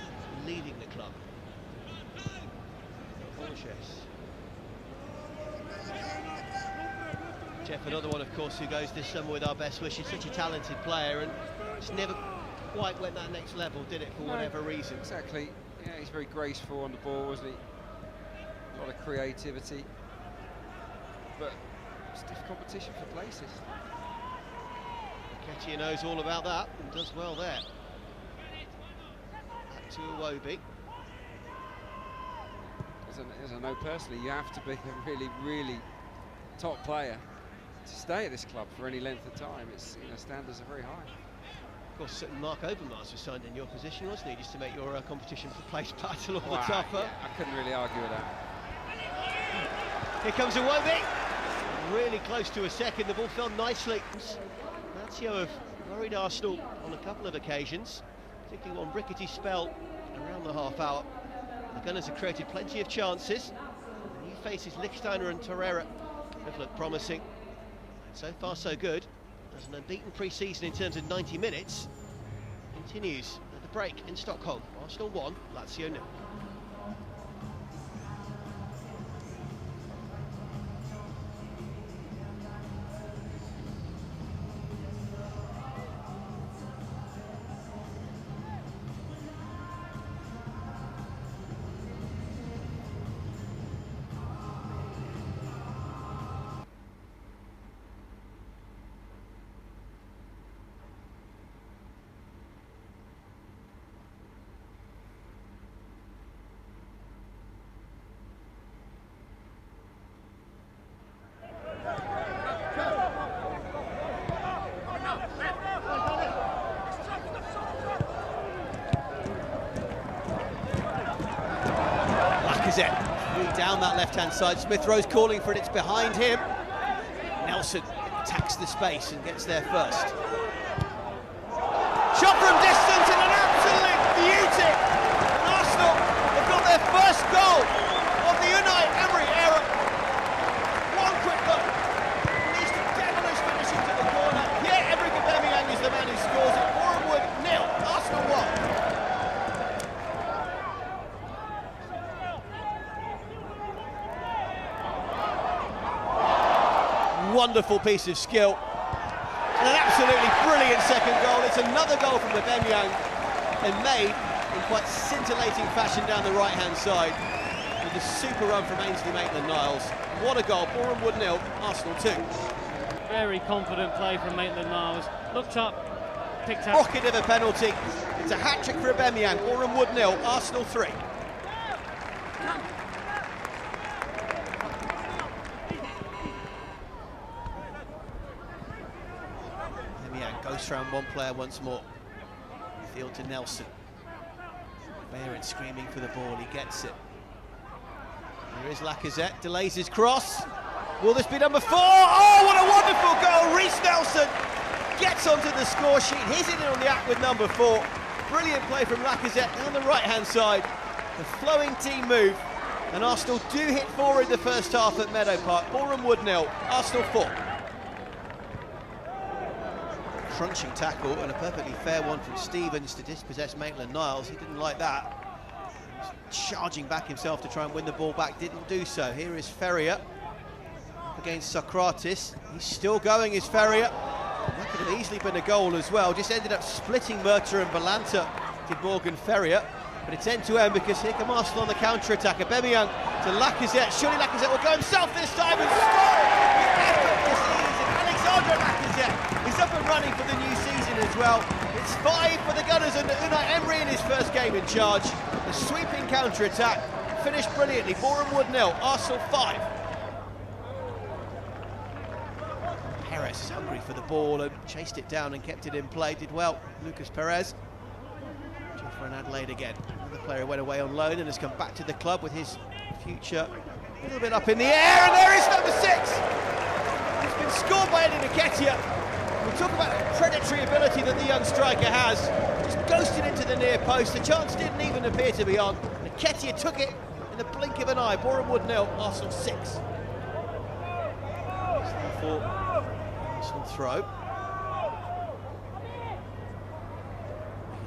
leaving the club. Borges. Jeff, another one, of course, who goes this summer with our best wishes. Such a talented player, and just never quite went that next level, did it, for whatever reason? Exactly. Yeah, he's very graceful on the ball, wasn't he? A lot of creativity, but stiff competition for places. Nketiah knows all about that and does well there. Back to Iwobi. As I know personally, you have to be a really, really top player to stay at this club for any length of time. It's, you know, standards are very high. Of course, Mark Overmars was signed in your position, wasn't he, just to make your competition for place battle all the tougher. Yeah, I couldn't really argue with that. Here comes Iwobi. Really close to a second. The ball fell nicely. Lazio have worried Arsenal on a couple of occasions, particularly one rickety spell around the half hour. The Gunners have created plenty of chances. The new faces Lichtsteiner and Torreira have looked promising. So far, so good. As an unbeaten pre-season in terms of 90 minutes continues at the break in Stockholm. Arsenal 1, Lazio 0. Down that left-hand side, Smith Rowe's calling for it, it's behind him. Nelson attacks the space and gets there first. Shot from distance and an absolute beauty! And Arsenal have got their first goal of the Unai Emery era. One quick look, leads to devilish finishing to the corner. Pierre-Emerick Aubameyang is the man who scores it. Bournemouth 0, Arsenal 1. Wonderful piece of skill. And an absolutely brilliant second goal. It's another goal from Aubameyang and made in quite scintillating fashion down the right-hand side with a super run from Ainsley Maitland-Niles. What a goal. Bournemouth 0, Arsenal 2. Very confident play from Maitland-Niles. Looked up, picked up. Rocket of a penalty. It's a hat-trick for Aubameyang. Bournemouth 0, Arsenal 3. Goes around one player once more. Field to Nelson. Bayern screaming for the ball, he gets it. Here is Lacazette, delays his cross. Will this be number 4? Oh, what a wonderful goal! Reiss Nelson gets onto the score sheet, he's in on the act with number 4. Brilliant play from Lacazette down the right-hand side. The flowing team move, and Arsenal do hit forward the first half at Meadow Park. Bournemouth 0, Arsenal 4. Crunching tackle and a perfectly fair one from Stevens to dispossess Maitland-Niles. He didn't like that. Charging back himself to try and win the ball back, didn't do so. Here is Ferrier against Socrates. He's still going, is Ferrier. That could have easily been a goal as well. Just ended up splitting Murta and Balanta, did Morgan Ferrier. But it's end-to-end because here come Arsenal on the counter-attack. Aubameyang to Lacazette. Surely Lacazette will go himself this time and score with effortless ease. And Alexandre Lacazette is up and running for the new season as well. It's 5 for the Gunners under Unai Emery in his first game in charge. A sweeping counter-attack, finished brilliantly. Boreham Wood 0, Arsenal 5. Perez is hungry for the ball and chased it down and kept it in play. Did well, Lucas Perez. For an Adelaide again. Another player went away on loan and has come back to the club with his future a little bit up in the air, and there is number 6! He's been scored by Eddie Nketiah. We talk about the predatory ability that the young striker has. Just ghosted into the near post. The chance didn't even appear to be on. Nketiah took it in the blink of an eye. Boreham Wood 0, Arsenal 6. Therefore, Arsenal throw.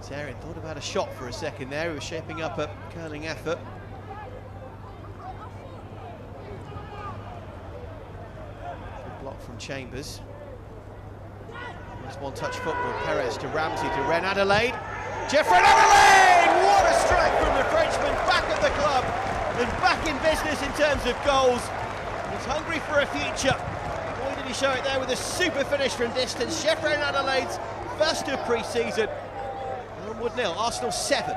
Mkhitaryan thought about a shot for a second there. He was shaping up a curling effort. Good block from Chambers. It's one-touch football. Perez to Ramsey to Ren Adelaide. Jeffrey Adelaide! What a strike from the Frenchman, back at the club and back in business in terms of goals. He's hungry for a future. Boy, did he show it there with a super finish from distance. Jeffrey Adelaide's first of pre-season. Wood 0, Arsenal 7.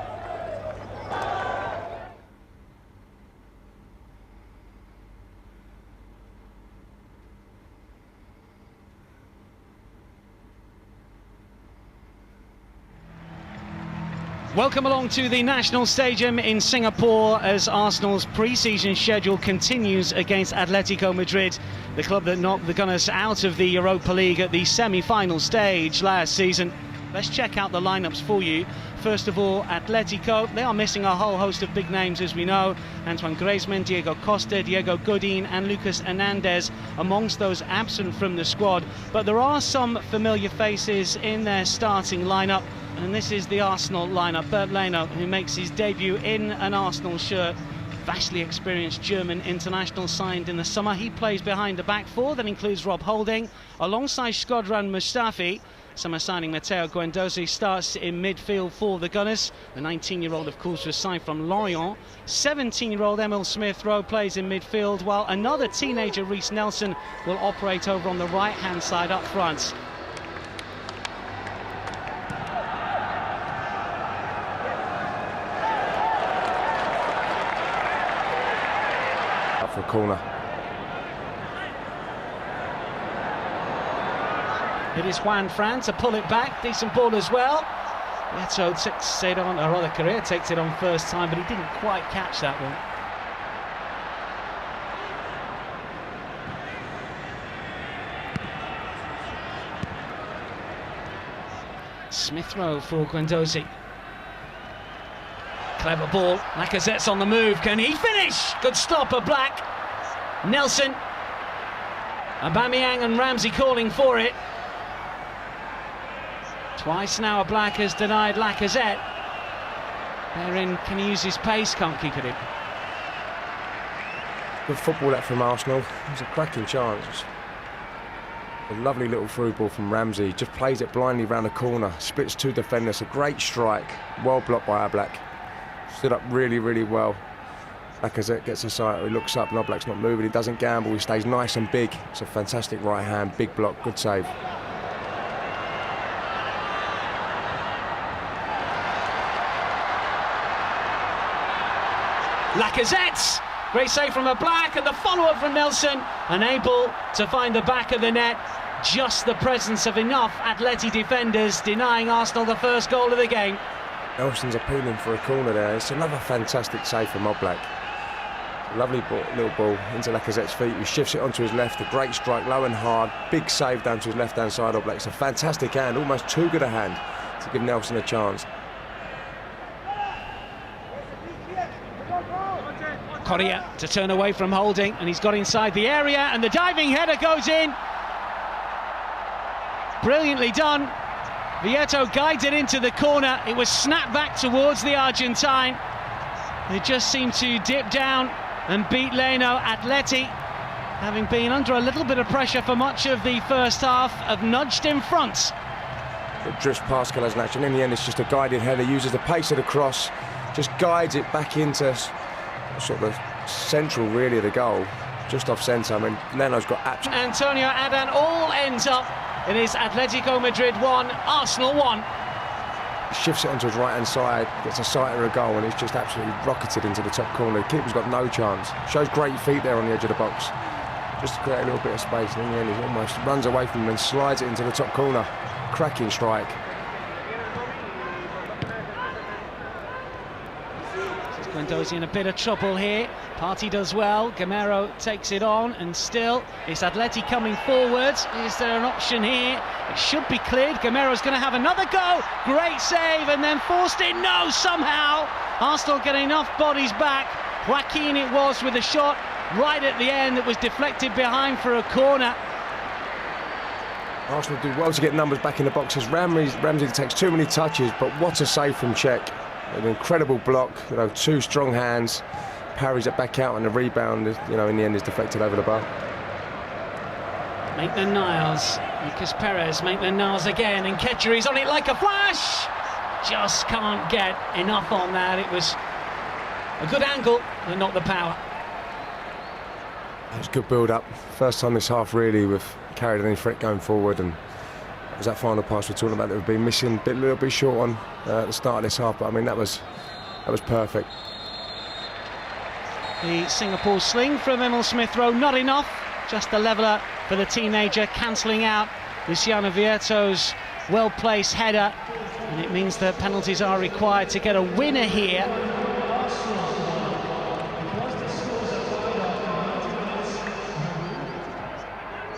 Welcome along to the National Stadium in Singapore as Arsenal's pre-season schedule continues against Atletico Madrid, the club that knocked the Gunners out of the Europa League at the semi-final stage last season. Let's check out the lineups for you. First of all, Atletico, they are missing a whole host of big names, as we know. Antoine Griezmann, Diego Costa, Diego Godin and Lucas Hernandez amongst those absent from the squad. But there are some familiar faces in their starting lineup, and this is the Arsenal lineup. Bernd Leno, who makes his debut in an Arsenal shirt. Vastly experienced German international signed in the summer. He plays behind the back four. That includes Rob Holding, alongside Shkodran Mustafi. Summer signing Matteo Guendouzi starts in midfield for the Gunners. The 19-year-old, of course, was signed from Lorient. 17-year-old Emil Smith-Rowe plays in midfield, while another teenager, Reiss Nelson, will operate over on the right-hand side up front. Up for a corner. It is Juan Fran to pull it back, decent ball as well. Nieto takes it on, or rather Correa takes it on first time, but he didn't quite catch that one. Smith-Rowe for Guendouzi. Clever ball, Lacazette's on the move, can he finish? Good stopper, Black. Nelson. Aubameyang and Ramsey calling for it. Twice now Black has denied Lacazette. Therein, can he use his pace? Can't keep it in. Good football that from Arsenal. It was a cracking chance. A lovely little through ball from Ramsey. Just plays it blindly round the corner. Splits two defenders. A great strike. Well blocked by Oblak. Stood up really, really well. Lacazette gets a sight. He looks up and Oblak's not moving. He doesn't gamble. He stays nice and big. It's a fantastic right hand. Big block. Good save. Lacazette, great save from Oblak, and the follow-up from Nelson, unable to find the back of the net. Just the presence of enough Atleti defenders denying Arsenal the first goal of the game. Nelson's appealing for a corner there. It's another fantastic save from Oblak. Lovely ball, little ball into Lacazette's feet. He shifts it onto his left. A great strike, low and hard. Big save down to his left-hand side. Oblak's a fantastic hand, almost too good a hand to give Nelson a chance. Correa to turn away from Holding, and he's got inside the area, and the diving header goes in. Brilliantly done. Vieto guides it into the corner. It was snapped back towards the Argentine. They just seemed to dip down and beat Leno. Atleti, having been under a little bit of pressure for much of the first half, have nudged in front. It drifts past Kolasinac, and in the end it's just a guided header. Uses the pace of the cross, just guides it back into sort of central, really, of the goal, just off centre. I mean, Leno's got absolutely... Antonio Adan all ends up. It is Atletico Madrid 1, Arsenal 1. shifts it onto his right-hand side, gets a sight of a goal, and it's just absolutely rocketed into the top corner. The keeper's got no chance. Shows great feet there on the edge of the box, just to create a little bit of space, and in the end he almost runs away from him and slides it into the top corner. Cracking strike. Guendouzi in a bit of trouble here. Partey does well. Gamero takes it on, and still it's Atleti coming forward. Is there an option here? It should be cleared. Gamero's going to have another go. Great save, and then forced in. No, somehow Arsenal get enough bodies back. Joaquin it was with a shot right at the end that was deflected behind for a corner. Arsenal do well to get numbers back in the boxes. Ramsey takes too many touches, but what a save from Cech. An incredible block, two strong hands, parries it back out, and the rebound, in the end is deflected over the bar. Maitland-Niles, Lucas Perez, Maitland-Niles again, and Kedjeri's on it like a flash! Just can't get enough on that. It was a good angle, but not the power. It was good build-up. First time this half really we've carried any threat going forward, and it was that final pass we're talking about that we've been missing a little bit short on at the start of this half, but I mean that was perfect. The Singapore sling from Emil Smith-Rowe, not enough. Just a leveller for the teenager, cancelling out Luciano Vieto's well-placed header, and it means that penalties are required to get a winner here.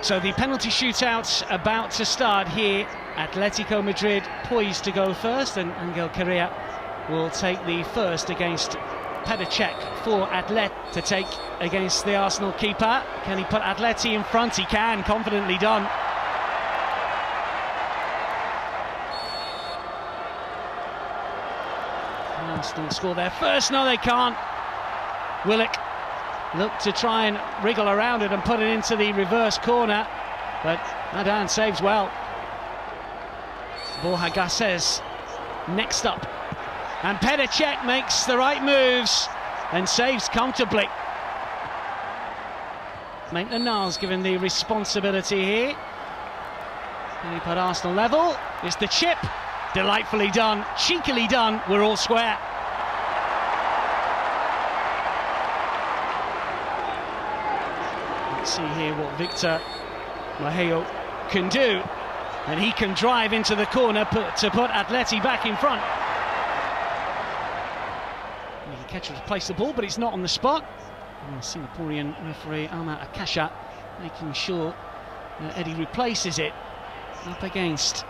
So the penalty shootout's about to start here. Atletico Madrid poised to go first, and Angel Correa will take the first against Petr Cech for Atlet to take against the Arsenal keeper. Can he put Atleti in front? He can, confidently done. Arsenal score their first. No, they can't. Willock looked to try and wriggle around it and put it into the reverse corner, but Adan saves well. Borja Garces next up, and Petr Cech makes the right moves and saves comfortably. Maitland-Niles given the responsibility here. Can he put Arsenal level? It's the chip, delightfully done, cheekily done. We're all square. Let's see here what Victor Maheo can do, and he can drive into the corner to put Atleti back in front. The catcher has placed the ball, but it's not on the spot. And Singaporean referee Ahmad Akasha making sure that Eddie replaces it. Up against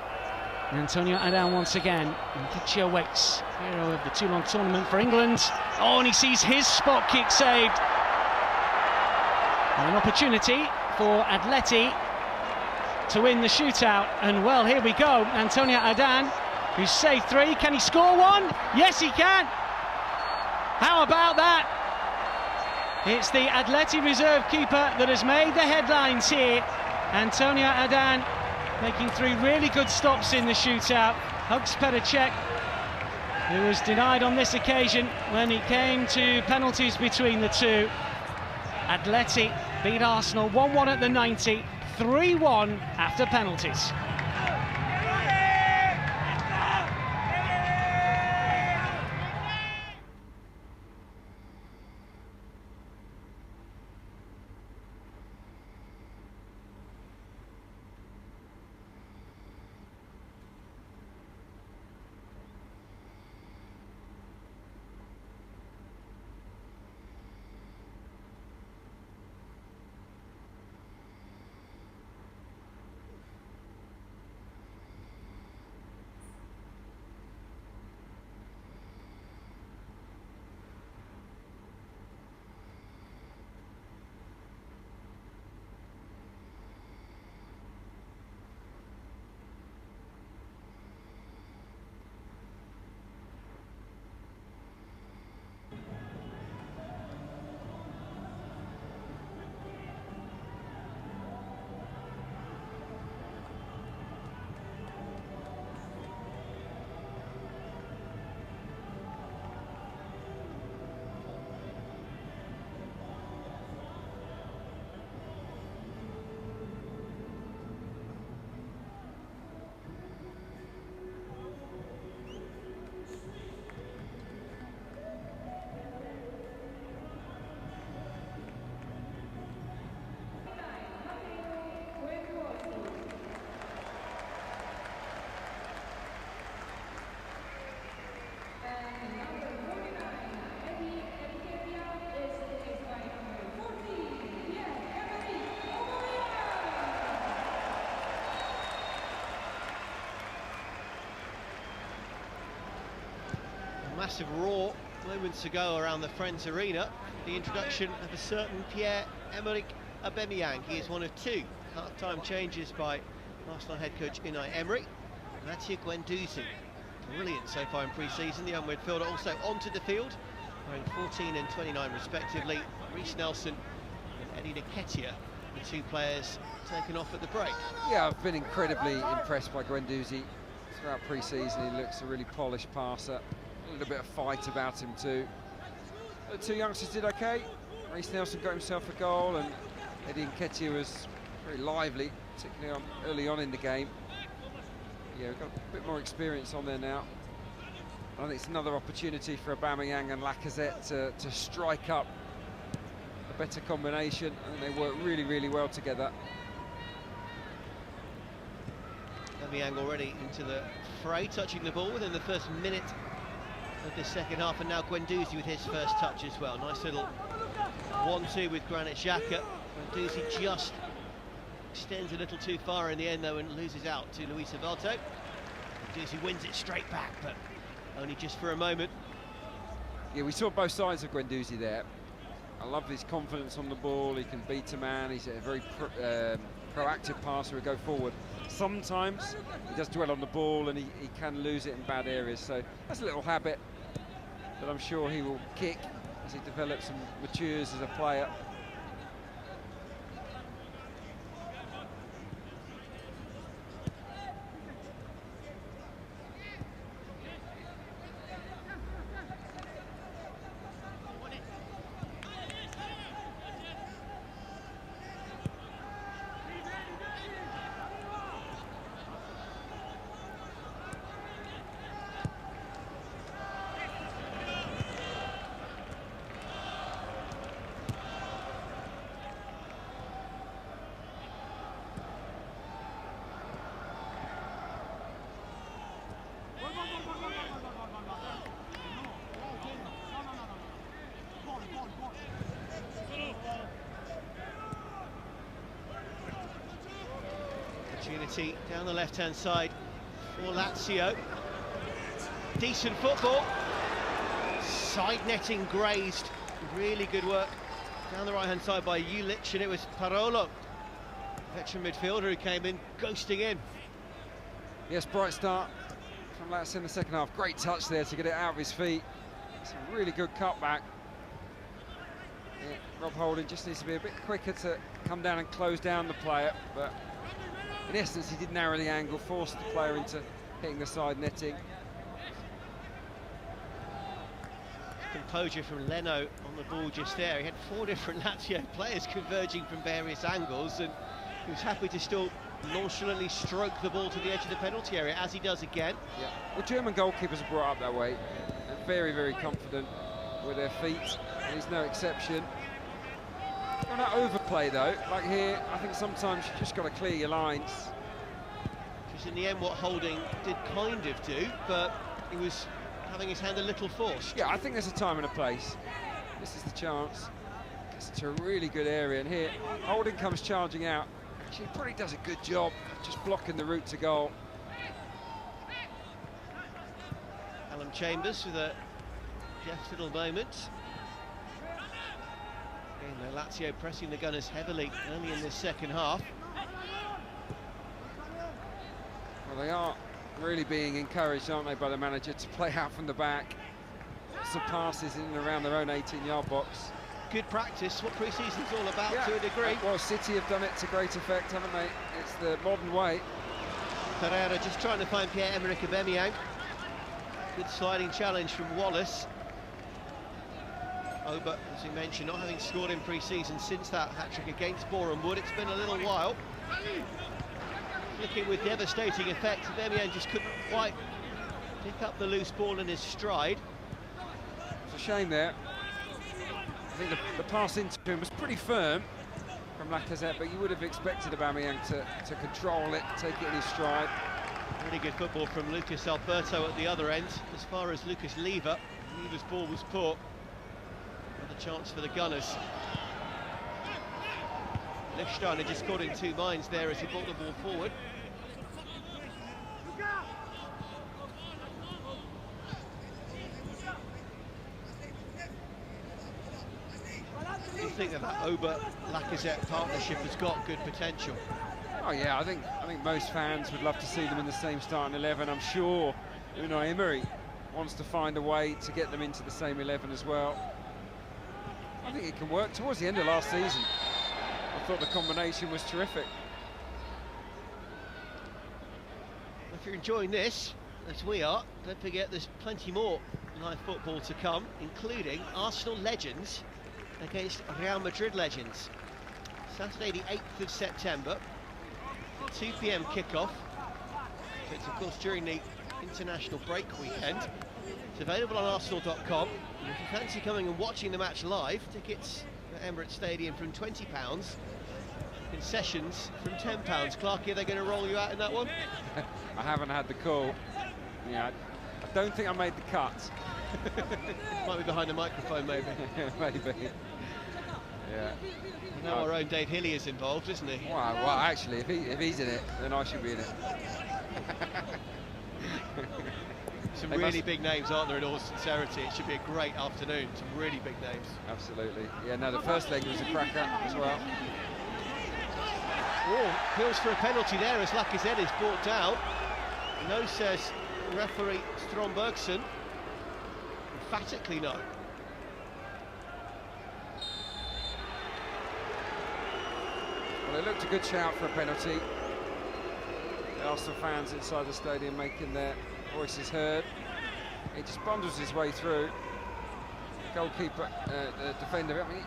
Antonio Adan once again. And Nketiah waits, hero of the Toulon tournament for England. Oh, and he sees his spot kick saved. And an opportunity for Atleti to win the shootout, and well, here we go. Antonio Adan, who's saved three. Can he score one? Yes, he can. How about that? It's the Atleti reserve keeper that has made the headlines here. Antonio Adan making three really good stops in the shootout. Hugs Petr Cech, who was denied on this occasion when it came to penalties between the two. Atleti beat Arsenal 1-1 at the 90, 3-1 after penalties. massive roar moments ago around the Friends Arena. The introduction of a certain Pierre-Emerick Aubameyang. He is one of two half-time changes by Arsenal head coach Unai Emery. Lazio Guendouzi, brilliant so far in pre-season. The young midfielder also onto the field, wearing 14 and 29 respectively. Reece Nelson and Eddie Nketiah, the two players taken off at the break. Yeah, I've been incredibly impressed by Guendouzi throughout pre-season. He looks a really polished passer, a little bit of fight about him too. The two youngsters did okay. Reece Nelson got himself a goal, and Eddie Nketiah was very lively, particularly early on in the game. Yeah, we've got a bit more experience on there now. I think it's another opportunity for Aubameyang and Lacazette to strike up a better combination. I think they work really, really well together. Aubameyang already into the fray, touching the ball within the first minute of the second half, and now Guendouzi with his first touch as well. Nice little 1-2 with Granit Xhaka. Guendouzi just extends a little too far in the end though and loses out to Luis Avelto. Guendouzi wins it straight back, but only just for a moment. Yeah, we saw both sides of Guendouzi there. I love his confidence on the ball. He can beat a man. He's a very proactive passer who go forward. Sometimes he does dwell on the ball and he can lose it in bad areas. So that's a little habit that I'm sure he will kick as he develops and matures as a player. Opportunity down the left-hand side for Lazio. Decent football. Side netting grazed. Really good work down the right-hand side by Juric, and it was Parolo, veteran midfielder, who came in ghosting in. Yes, bright start from Lazio in the second half. Great touch there to get it out of his feet. It's a really good cutback. Yeah, Rob Holding just needs to be a bit quicker to come down and close down the player, but in essence he did narrow the angle, forced the player into hitting the side netting. Composure from Leno on the ball just there. He had 4 different Lazio players converging from various angles, and he was happy to still nonchalantly stroke the ball to the edge of the penalty area, as he does again. Yeah. Well, German goalkeepers are brought up that way, and very, very confident with their feet, and he's no exception. Don't not overplay though, like here. I think sometimes you just got to clear your lines. Which is in the end what Holding did kind of do, but he was having his hand a little forced. Yeah, I think there's a time and a place. This is the chance. It's to a really good area, and here Holding comes charging out. Actually, he probably does a good job just blocking the route to goal. Alan Chambers with a deft little moment. Again, Lazio pressing the Gunners heavily early in this second half. Well, they are really being encouraged, aren't they, by the manager to play out from the back. Lots of passes in and around their own 18-yard box. Good practice, what pre-season's all about, to a degree. Well, City have done it to great effect, haven't they? It's the modern way. Pereira just trying to find Pierre-Emerick Aubameyang. Good sliding challenge from Wallace. Oba, as we mentioned, not having scored in pre-season since that hat-trick against Boreham Wood. It's been a little while. Flicking with devastating effect. Aubameyang just couldn't quite pick up the loose ball in his stride. It's a shame there. I think the pass into him was pretty firm from Lacazette, but you would have expected Aubameyang to control it, take it in his stride. Really good football from Lucas Alberto at the other end. As far as Lucas Lever's ball was poor. Another chance for the Gunners. Lichtsteiner just caught in 2 minds there as he brought the ball forward. think that Ober-Lacazette partnership has got good potential? Oh yeah, I think most fans would love to see them in the same starting 11. I'm sure Unai Emery wants to find a way to get them into the same 11 as well. I think it can work. Towards the end of last season, I thought the combination was terrific. If you're enjoying this, as we are, don't forget there's plenty more live football to come, including Arsenal legends against Real Madrid legends. Saturday the 8th of September, 2 p.m. kickoff. So it's of course during the international break weekend. It's available on Arsenal.com. And if you fancy coming and watching the match live, tickets at Emirates Stadium from £20, concessions from £10. Clarky, are they going to roll you out in that one? I haven't had the call. Yeah, I don't think I made the cut. Might be behind the microphone, maybe. Maybe. Yeah. Now our own Dave Hilly is involved, isn't he? Well, actually, if he's in it, then I should be in it. Some really big names, aren't there, in all sincerity? It should be a great afternoon, some really big names. Absolutely. Yeah, no, the first leg was a cracker as well. Oh, appeals for a penalty there as Lacazette is brought down. No, says referee Strombergsen. Emphatically no. Well, it looked a good shout for a penalty. The Arsenal fans inside the stadium making their voices heard. He just bundles his way through. Goalkeeper, the defender, I mean,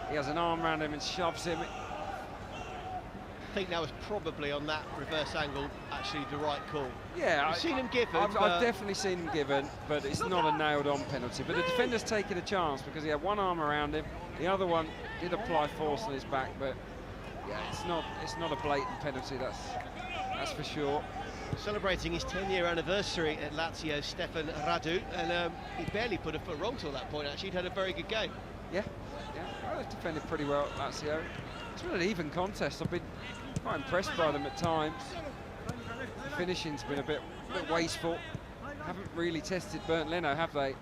he has an arm around him and shoves him. I think that was probably on that reverse angle actually the right call. Yeah, I've seen him given. I've definitely seen him given, but it's not a nailed-on penalty. But the defender's taken a chance because he had one arm around him, the other one did apply force on his back, but yeah, it's not a blatant penalty. That's for sure. Celebrating his 10-year anniversary at Lazio, Stefan Radu, and he barely put a foot wrong till that point. Actually, he'd had a very good game. Yeah. Well, they've defended pretty well at Lazio. It's been an even contest. I've been quite impressed by them at times. The finishing's been a bit wasteful. Haven't really tested Bernd Leno, have they?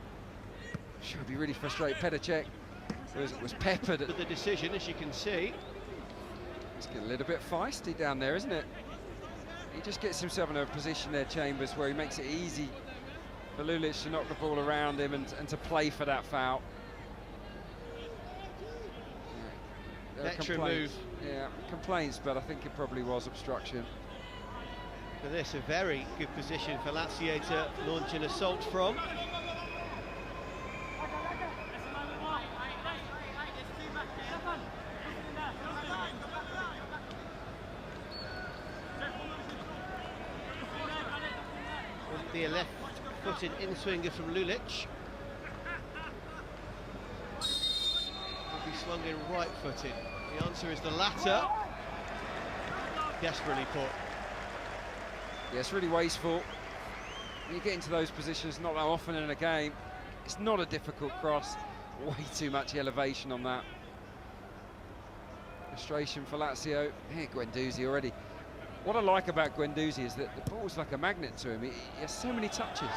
Sure, it'd be really frustrating. Petr Cech was peppered at the decision, as you can see. It's getting a little bit feisty down there, isn't it? He just gets himself in a position there, Chambers, where he makes it easy for Lulic to knock the ball around him and to play for that foul. Extra move. Yeah, complaints, but I think it probably was obstruction. For this, a very good position for Lazio to launch an assault from. The left-footed in-swinger from Lulic. Will be swung in right-footed. The answer is the latter. Desperately put. Yeah, it's really wasteful. When you get into those positions not that often in a game, it's not a difficult cross. Way too much elevation on that. Frustration for Lazio. Here, Guendouzi already. What I like about Guendouzi is that the ball's like a magnet to him. He has so many touches.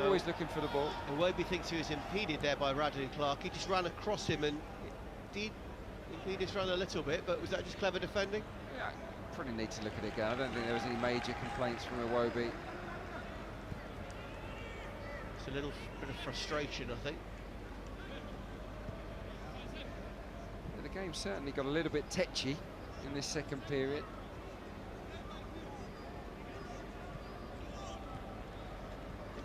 Always looking for the ball. Iwobi thinks he was impeded there by Radlin Clark. He just ran across him and did impede his run a little bit, but was that just clever defending? Yeah, probably need to look at it again. I don't think there was any major complaints from Iwobi. It's a little bit of frustration, I think. Yeah, the game certainly got a little bit tetchy in this second period.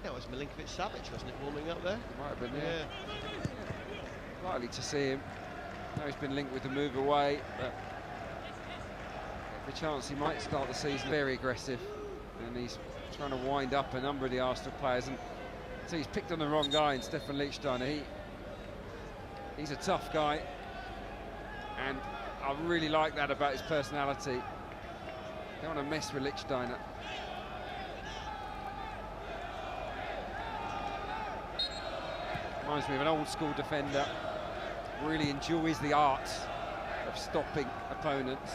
That was Milinkovic-Savic, wasn't it, warming up there? It might have been, yeah. Likely to see him. Now he's been linked with the move away, but the chance he might start the season very aggressive, and he's trying to wind up a number of the Arsenal players, and so he's picked on the wrong guy in Stefan Lichtsteiner. He's a tough guy, and I really like that about his personality. Don't want to mess with Lichtsteiner. Reminds me of an old school defender. Really enjoys the art of stopping opponents.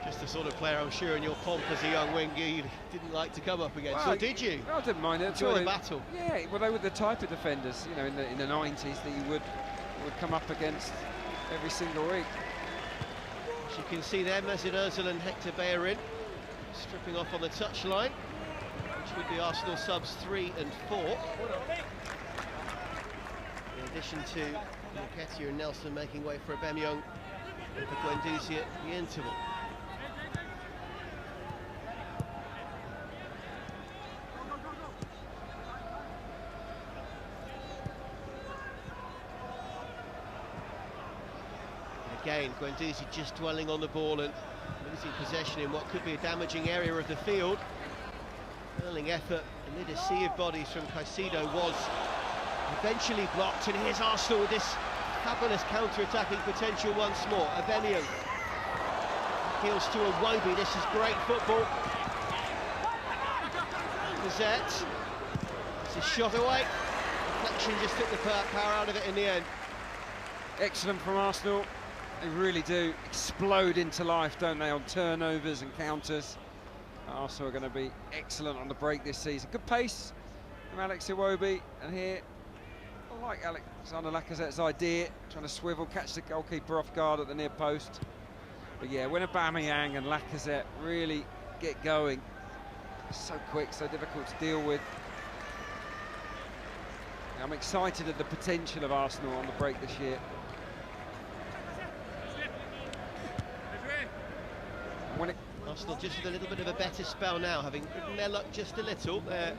Just the sort of player, I'm sure, in your pomp as a young winger, you didn't like to come up against, or did you? I didn't mind it at Enjoy all. the battle. Yeah, well, they were the type of defenders, you know, in the 90s that you would come up against every single week. As you can see there, Mesut Ozil and Hector Bellerin stripping off on the touchline, which would be Arsenal subs 3 and 4. In addition to Nketiah and Nelson making way for Aubameyang and for Guendouzi at the interval. Again, Guendouzi just dwelling on the ball and losing possession in what could be a damaging area of the field. Hurling effort amid a sea of bodies from Caicedo was eventually blocked, and here's Arsenal with this fabulous counter-attacking potential once more. Aubameyang appeals to Iwobi. This is great football. Lizette, it's a shot away. Deflection just took the power out of it in the end. Excellent from Arsenal. They really do explode into life, don't they, on turnovers and counters. Arsenal are going to be excellent on the break this season. Good pace from Alex Iwobi, and here, I like Alexander Lacazette's idea, trying to swivel, catch the goalkeeper off guard at the near post. But yeah, when Aubameyang and Lacazette really get going, so quick, so difficult to deal with. I'm excited at the potential of Arsenal on the break this year. Arsenal just with a little bit of a better spell now, having ridden their luck just a little. They're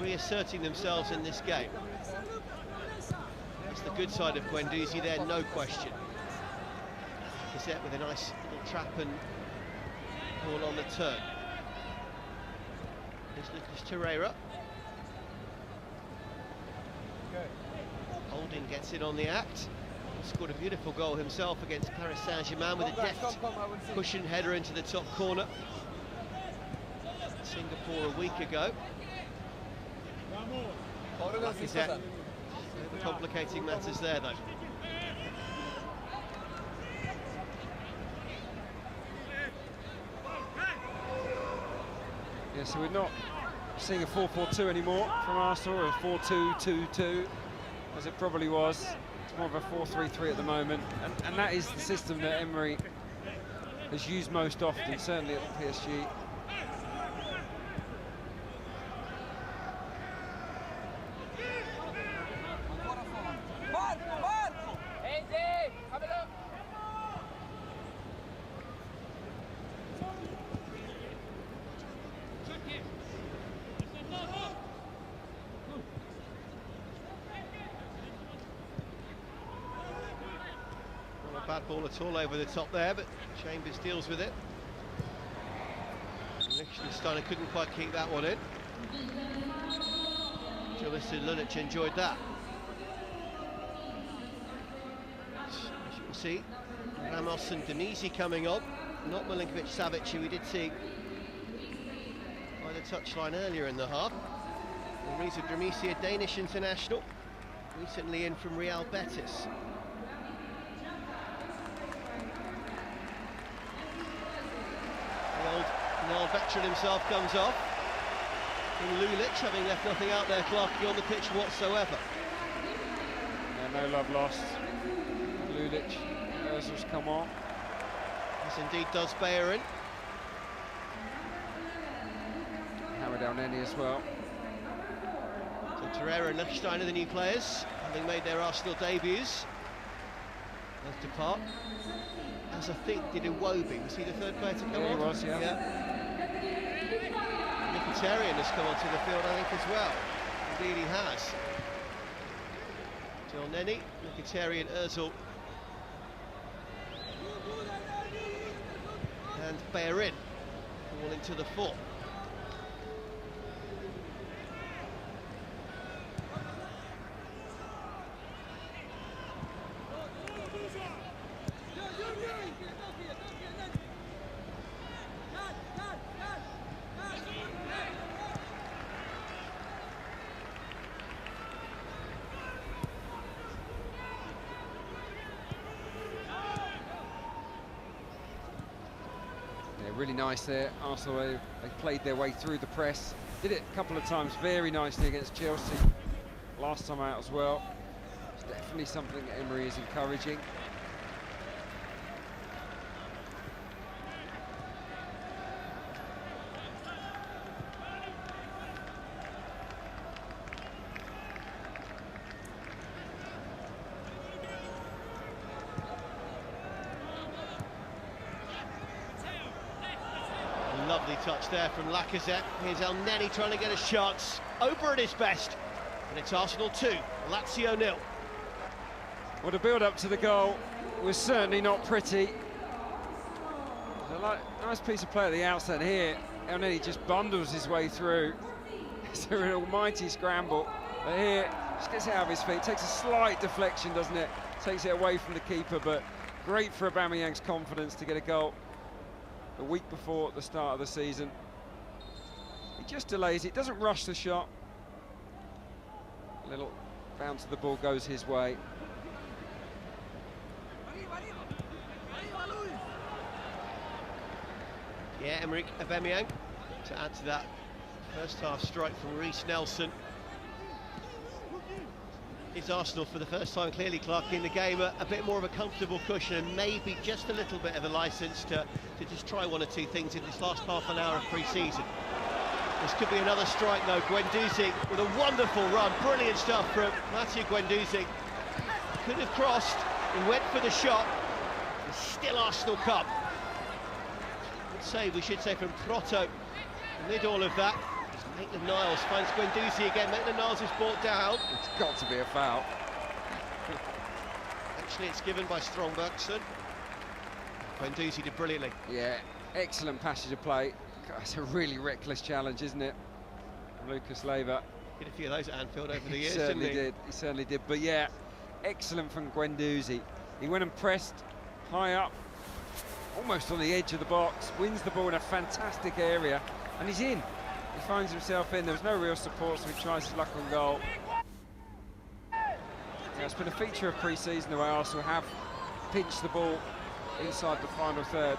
reasserting themselves in this game. That's the good side of Guendouzi there, no question. Cassette with a nice little trap and ball on the turn. Here's Lucas Torreira. Holding gets in on the act. Scored a beautiful goal himself against Paris Saint-Germain with a deft cushion header into the top corner. Singapore a week ago. Lacazette overcomplicating matters there though. Yeah, so we're not seeing a 4-4-2 anymore from Arsenal, or a 4-2-2-2, as it probably was. It's more of a 4-3-3 at the moment, and that is the system that Emery has used most often, certainly at the PSG. Bad ball at all over the top there, but Chambers deals with it. Liechtensteiner couldn't quite keep that one in. Mr. Lulic enjoyed that. As you can see, Ramos and Denisi coming on, not Milinkovic-Savic, who we did see by the touchline earlier in the half. Reza Dramisi, a Danish international, recently in from Real Betis. The old veteran himself comes off. And Lulic, having left nothing out there, Clarkey on the pitch whatsoever. Yeah, no love lost. Lulic, Ozil's come on. Yes, indeed does Bellerin. Hammered down Nenny as well. So Torreira and Liechtensteiner, the new players, having made their Arsenal debuts. Both depart. As I think did Iwobi. Was he the third player to come on? He was, yeah. Mkhitaryan has come onto the field, I think, as well. Indeed, he has. Joel Nenny, Mkhitaryan, Ozil, and Bellerin all into the fore. really nice there. Arsenal, they played their way through the press. Did it a couple of times very nicely against Chelsea last time out as well. It's definitely something Emery is encouraging. Lovely touch there from Lacazette. Here's El Neni trying to get a shot. Over at his best. And it's Arsenal 2, Lazio 0. Well, the build-up to the goal was certainly not pretty. Nice piece of play at the outset here. El Neni just bundles his way through. It's an almighty scramble. But here, just gets it out of his feet. Takes a slight deflection, doesn't it? Takes it away from the keeper, but great for Aubameyang's confidence to get a goal a week before the start of the season. He just delays it, doesn't rush the shot. A little bounce of the ball goes his way. Yeah, Emerick Aubameyang to add to that first half strike from Reece Nelson. It's Arsenal for the first time, clearly, Clark, in the game, a bit more of a comfortable cushion and maybe just a little bit of a licence to just try one or two things in this last half an hour of pre-season. This could be another strike, though. Guendouzi with a wonderful run, brilliant stuff from Mathieu Guendouzi. Could have crossed, he went for the shot, it's still Arsenal Cup. Good save, we should say, from Proto amid all of that. Maitland-Niles finds Guendouzi again. Maitland-Niles is brought down. It's got to be a foul. Actually, it's given by Strongbergson. Guendouzi did brilliantly. Yeah, excellent passage of play. God, it's a really reckless challenge, isn't it? Lucas Leiva. Hit a few of those at Anfield over the years, He certainly didn't he? did. He certainly did. But yeah, excellent from Guendouzi. He went and pressed high up, almost on the edge of the box, wins the ball in a fantastic area, and he's in. He finds himself in. There was no real support, so he tries his luck on goal. Yeah, it's been a feature of pre-season the way Arsenal have pinched the ball inside the final third.